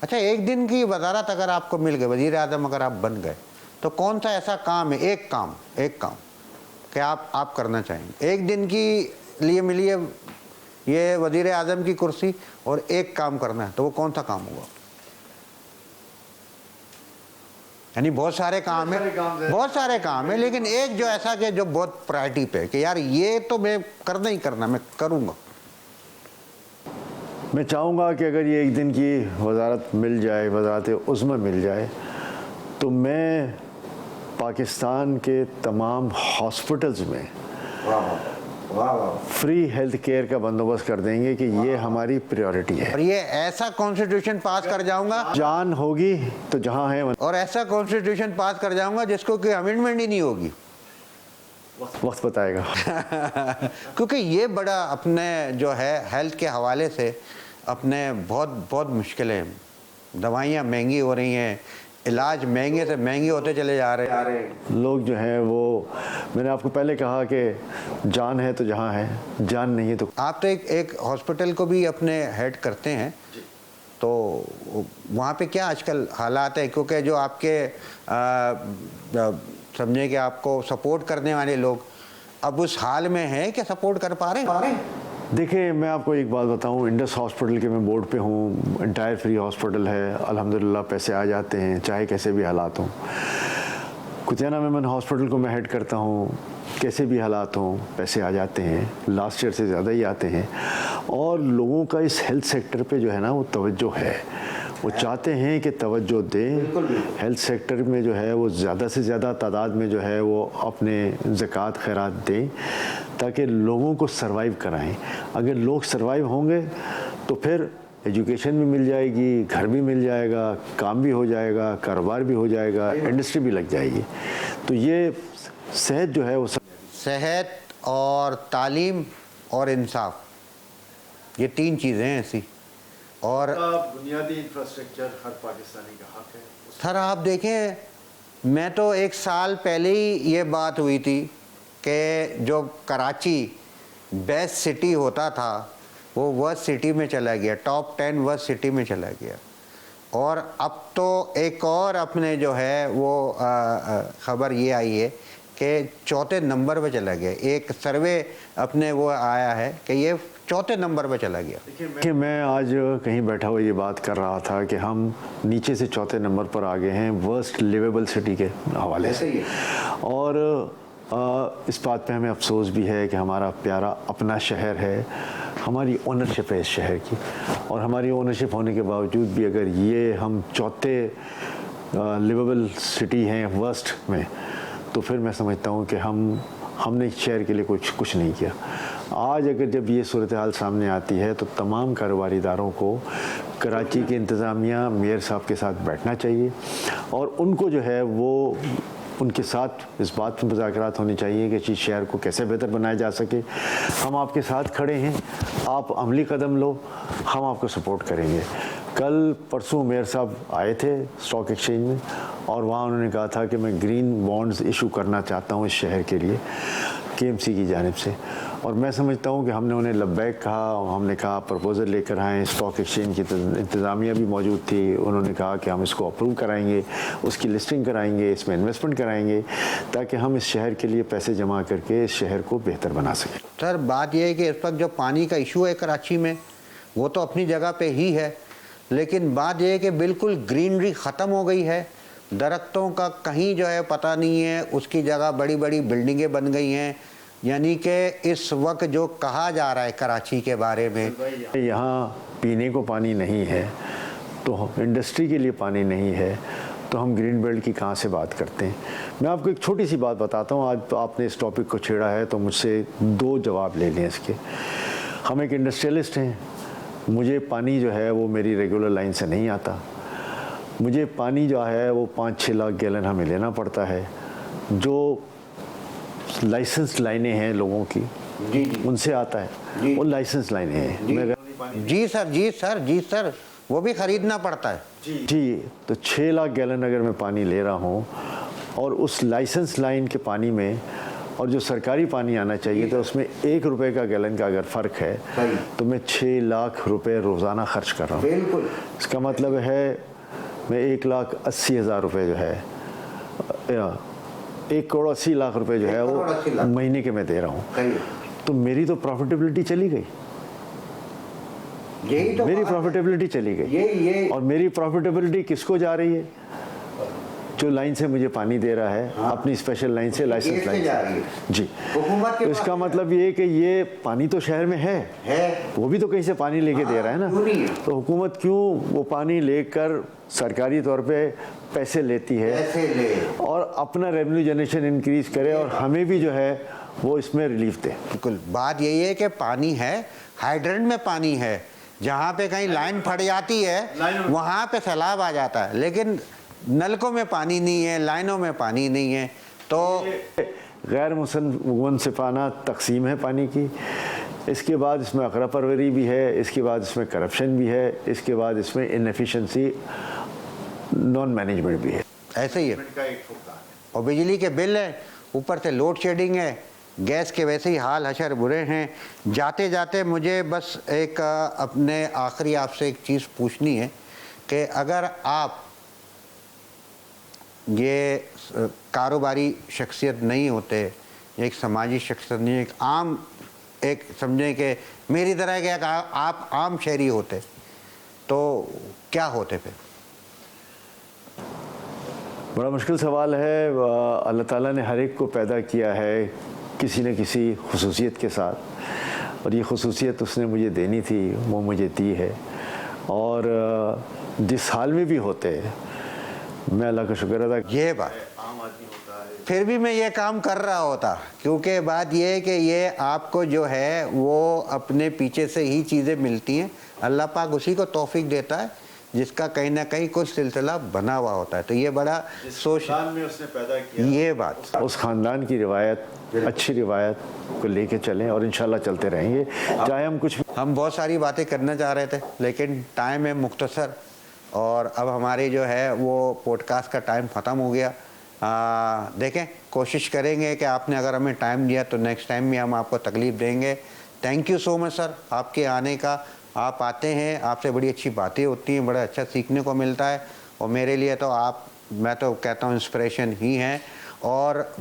अच्छा, एक दिन की वजारत अगर आपको मिल गई, वज़ीर आज़म अगर आप बन गए, तो कौन सा ऐसा काम है, एक काम कि आप करना चाहेंगे? एक दिन की लिए मिली है ये वज़ीर आज़म की कुर्सी और एक काम करना है, तो वो कौन सा काम होगा? यानी बहुत सारे काम है, लेकिन एक जो ऐसा कि जो बहुत प्रायोरिटी पे है कि यार ये तो मैं करना ही करना, मैं करूँगा। मैं चाहूँगा कि अगर ये एक दिन की वजारत मिल जाए, वजारत उज़्मा मिल जाए, तो मैं पाकिस्तान के तमाम हॉस्पिटल्स में फ्री हेल्थ केयर का बंदोबस्त कर देंगे कि ये हमारी प्रायोरिटी है। और ये ऐसा कॉन्स्टिट्यूशन पास कर जाऊंगा, जान होगी तो जहाँ है, और ऐसा कॉन्स्टिट्यूशन पास कर जाऊंगा जिसको कोई अमेंडमेंट ही नहीं होगी। वक्त बताएगा। क्योंकि ये बड़ा अपने जो है हेल्थ के हवाले से अपने बहुत मुश्किलें, दवाइयाँ महंगी हो रही हैं, इलाज महंगे से महंगे होते चले जा रहे हैं। लोग जो हैं वो, मैंने आपको पहले कहा कि जान है तो जहाँ है, जान नहीं है तो। आप तो एक हॉस्पिटल को भी अपने हेड करते हैं, तो वहाँ पे क्या आजकल हालात है? क्योंकि जो आपके समझे कि आपको सपोर्ट करने वाले लोग अब उस हाल में हैं कि सपोर्ट कर पा रहे हैं? देखिए, मैं आपको एक बात बताऊं, इंडस हॉस्पिटल के मैं बोर्ड पे हूं, इंटायर फ्री हॉस्पिटल है, अल्हम्दुलिल्लाह पैसे आ जाते हैं चाहे कैसे भी हालात हों। कुतियाना मेमन हॉस्पिटल को मैं हेड करता हूं, कैसे भी हालात हों पैसे आ जाते हैं, लास्ट ईयर से ज़्यादा ही आते हैं। और लोगों का इस हेल्थ सेक्टर पे जो है ना वो तवज्जो है, वो चाहते हैं कि तवज्जो दें हेल्थ सेक्टर में, जो है वो ज़्यादा से ज़्यादा तादाद में जो है वो अपने ज़कात खैरात दें ताकि लोगों को सरवाइव कराएं। अगर लोग सरवाइव होंगे तो फिर एजुकेशन भी मिल जाएगी, घर भी मिल जाएगा, काम भी हो जाएगा, कारोबार भी हो जाएगा, इंडस्ट्री भी लग जाएगी। तो ये सेहत जो है वो सेहत और तालीम और इंसाफ, ये तीन चीज़ें हैं ऐसी। और बुनियादी इंफ्रास्ट्रक्चर हर पाकिस्तानी का हक है। सर आप देखें, मैं तो एक साल पहले ही ये बात हुई थी कि जो कराची बेस्ट सिटी होता था वो वर्स्ट सिटी में चला गया, टॉप 10 वर्स्ट सिटी में चला गया। और अब तो एक और अपने जो है वो ख़बर ये आई है कि चौथे नंबर पे चला गया। एक सर्वे अपने वो आया है कि ये चौथे नंबर पे चला गया। देखिए, मैं आज कहीं बैठा हुआ ये बात कर रहा था कि हम नीचे से चौथे नंबर पर आ गए हैं वर्स्ट लिवेबल सिटी के हवाले से। और इस बात पे हमें अफसोस भी है कि हमारा प्यारा अपना शहर है, हमारी ओनरशिप है इस शहर की, और हमारी ओनरशिप होने के बावजूद भी अगर ये हम चौथे लिवेबल सिटी हैं वर्स्ट में, तो फिर मैं समझता हूँ कि हमने शहर के लिए कुछ नहीं किया। आज अगर जब ये सूरत हाल सामने आती है तो तमाम कारोबारी इदारों को कराची की इंतज़ामिया मेयर साहब के साथ बैठना चाहिए और उनको जो है वो उनके साथ इस बात पर मुज़ाकरात होने चाहिए कि इस शहर को कैसे बेहतर बनाया जा सके। हम आपके साथ खड़े हैं, आप अमली कदम लो, हम आपको सपोर्ट करेंगे। कल परसों मेयर साहब आए थे स्टॉक एक्सचेंज में और वहाँ उन्होंने कहा था कि मैं ग्रीन बॉन्ड्स इशू करना चाहता हूँ इस शहर के लिए KMC की जानिब से, और मैं समझता हूँ कि हमने उन्हें लब्बैक कहा। हमने कहा प्रपोज़ल लेकर आएँ, स्टॉक एक्सचेंज की इंतज़ामिया भी मौजूद थी, उन्होंने कहा कि हम इसको अप्रूव कराएंगे, उसकी लिस्टिंग कराएंगे, इसमें इन्वेस्टमेंट कराएंगे ताकि हम इस शहर के लिए पैसे जमा करके इस शहर को बेहतर बना सकें। सर बात यह है कि इस वक्त जो पानी का इशू है कराची में वो तो अपनी जगह पे ही है, लेकिन बात यह है कि बिल्कुल ग्रीनरी ख़त्म हो गई है, दरख्तों का कहीं जो है पता नहीं है, उसकी जगह बड़ी बड़ी बिल्डिंगें बन गई हैं। यानी कि इस वक्त जो कहा जा रहा है कराची के बारे में, यहाँ पीने को पानी नहीं है तो इंडस्ट्री के लिए पानी नहीं है, तो हम ग्रीन बेल्ट की कहाँ से बात करते हैं। मैं आपको एक छोटी सी बात बताता हूँ, आज आपने इस टॉपिक को छेड़ा है तो मुझसे 2 जवाब ले लें इसके। हम एक इंडस्ट्रियलिस्ट हैं, मुझे पानी जो है वो मेरी रेगुलर लाइन से नहीं आता, मुझे पानी जो है वो 5-6 लाख गैलन हमें लेना पड़ता है। जो लाइसेंस लाइनें हैं लोगों की जी जी उनसे आता है, वो लाइसेंस लाइनें हैं। जी सर वो भी ख़रीदना पड़ता है जी। तो 6 लाख गैलन अगर मैं पानी ले रहा हूँ और उस लाइसेंस लाइन के पानी में और जो सरकारी पानी आना चाहिए तो उसमें 1 रुपये का गैलन का अगर फ़र्क है तो मैं 6 लाख रुपए रोज़ाना खर्च कर रहा हूँ। बिल्कुल, इसका मतलब है मैं 1,80,000 रुपये जो है 1,80,00,000 रुपये जो है वो महीने के मैं दे रहा हूँ, तो मेरी तो प्रॉफिटेबिलिटी चली गई। यही तो मेरी प्रॉफिटेबिलिटी चली गई। और मेरी प्रॉफिटेबिलिटी किसको जा रही है? जो लाइन से मुझे पानी दे रहा है, अपनी स्पेशल लाइन से, लाइसेंस लाइन से जी। तो इसका मतलब ये है कि ये पानी तो शहर में है, वो भी तो कहीं से पानी लेके दे रहा है ना, तो हुकूमत क्यों वो पानी लेकर सरकारी तौर पे पैसे लेती है और अपना रेवेन्यू जनरेशन इंक्रीज करे और हमें भी जो है वो इसमें रिलीफ दे। बिल्कुल, बात यही है कि पानी है, हाइड्रेंट में पानी है, जहाँ पे कहीं लाइन फट जाती है वहाँ पे सैलाब आ जाता है, लेकिन नलकों में पानी नहीं है, लाइनों में पानी नहीं है। तो गैर मुनसिफाना तकसीम है पानी की, इसके बाद इसमें अकरा परवरी भी है, इसके बाद इसमें करप्शन भी है, इसके बाद इसमें इनएफिशिएंसी, नॉन मैनेजमेंट भी है। ऐसे ही है, और बिजली के बिल है, ऊपर से लोड शेडिंग है, गैस के वैसे ही हाल हशर बुरे हैं। जाते जाते मुझे बस एक अपने आखिरी आपसे एक चीज़ पूछनी है कि अगर आप ये कारोबारी शख्सियत नहीं होते, एक समाजी शख्सियत नहीं, एक आम, एक समझें कि मेरी तरह के आप आम शहरी होते तो क्या होते फिर? बड़ा मुश्किल सवाल है। अल्लाह ताला ने हर एक को पैदा किया है किसी न किसी खुसूसियत के साथ, और ये खुसूसियत उसने मुझे देनी थी, वो मुझे दी है। और जिस हाल में भी होते मैं अल्लाह का शुक्र अदा। ये बात आम आदमी होता है, फिर भी मैं ये काम कर रहा होता, क्योंकि बात ये है कि ये आपको जो है वो अपने पीछे से ही चीज़ें मिलती हैं, अल्लाह पाक उसी को तौफीक देता है जिसका कहीं ना कहीं कुछ सिलसिला बना हुआ होता है। तो ये बड़ा सोच में उसने पैदा किया, ये बात उस ख़ानदान की रिवायत, अच्छी रिवायत को लेके चलें और इंशाल्लाह चलते रहेंगे, चाहे हम कुछ। हम बहुत सारी बातें करना चाह रहे थे लेकिन टाइम है मुख्तसर, और अब हमारी जो है वो पॉडकास्ट का टाइम ख़त्म हो गया। देखें, कोशिश करेंगे कि आपने अगर हमें टाइम दिया तो नेक्स्ट टाइम भी हम आपको तकलीफ़ देंगे। Thank you so much sir आपके आने का। आप आते हैं, आपसे बड़ी अच्छी बातें होती हैं, बड़ा अच्छा सीखने को मिलता है, और मेरे लिए तो आप, मैं तो कहता हूँ इंस्पिरेशन ही हैं। और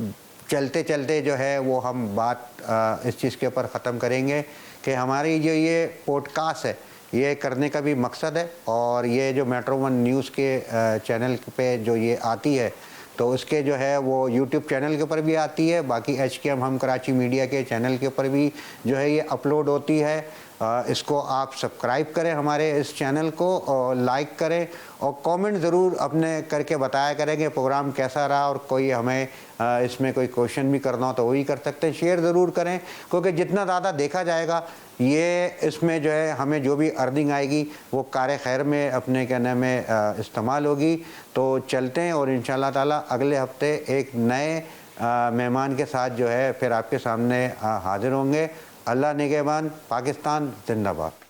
चलते चलते जो है वो हम बात इस चीज़ के ऊपर ख़त्म करेंगे कि हमारी जो ये पॉडकास्ट है ये करने का भी मकसद है, और ये जो मेट्रो वन न्यूज़ के चैनल पे जो ये आती है तो उसके जो है वो यूट्यूब चैनल के ऊपर भी आती है, बाकी HKM हम कराची मीडिया के चैनल के ऊपर भी जो है ये अपलोड होती है। इसको आप सब्सक्राइब करें हमारे इस चैनल को और लाइक करें और कमेंट ज़रूर अपने करके बताया करें कि प्रोग्राम कैसा रहा और कोई हमें इसमें कोई क्वेश्चन भी करना हो तो वही कर सकते हैं। शेयर ज़रूर करें क्योंकि जितना ज़्यादा देखा जाएगा ये इसमें जो है हमें जो भी अर्निंग आएगी वो कार खैर में अपने कहने में इस्तेमाल होगी। तो चलते हैं और इंशाल्लाह ताला अगले हफ्ते एक नए मेहमान के साथ जो है फिर आपके सामने हाजिर होंगे। अल्लाह निगहबान, पाकिस्तान जिंदाबाद।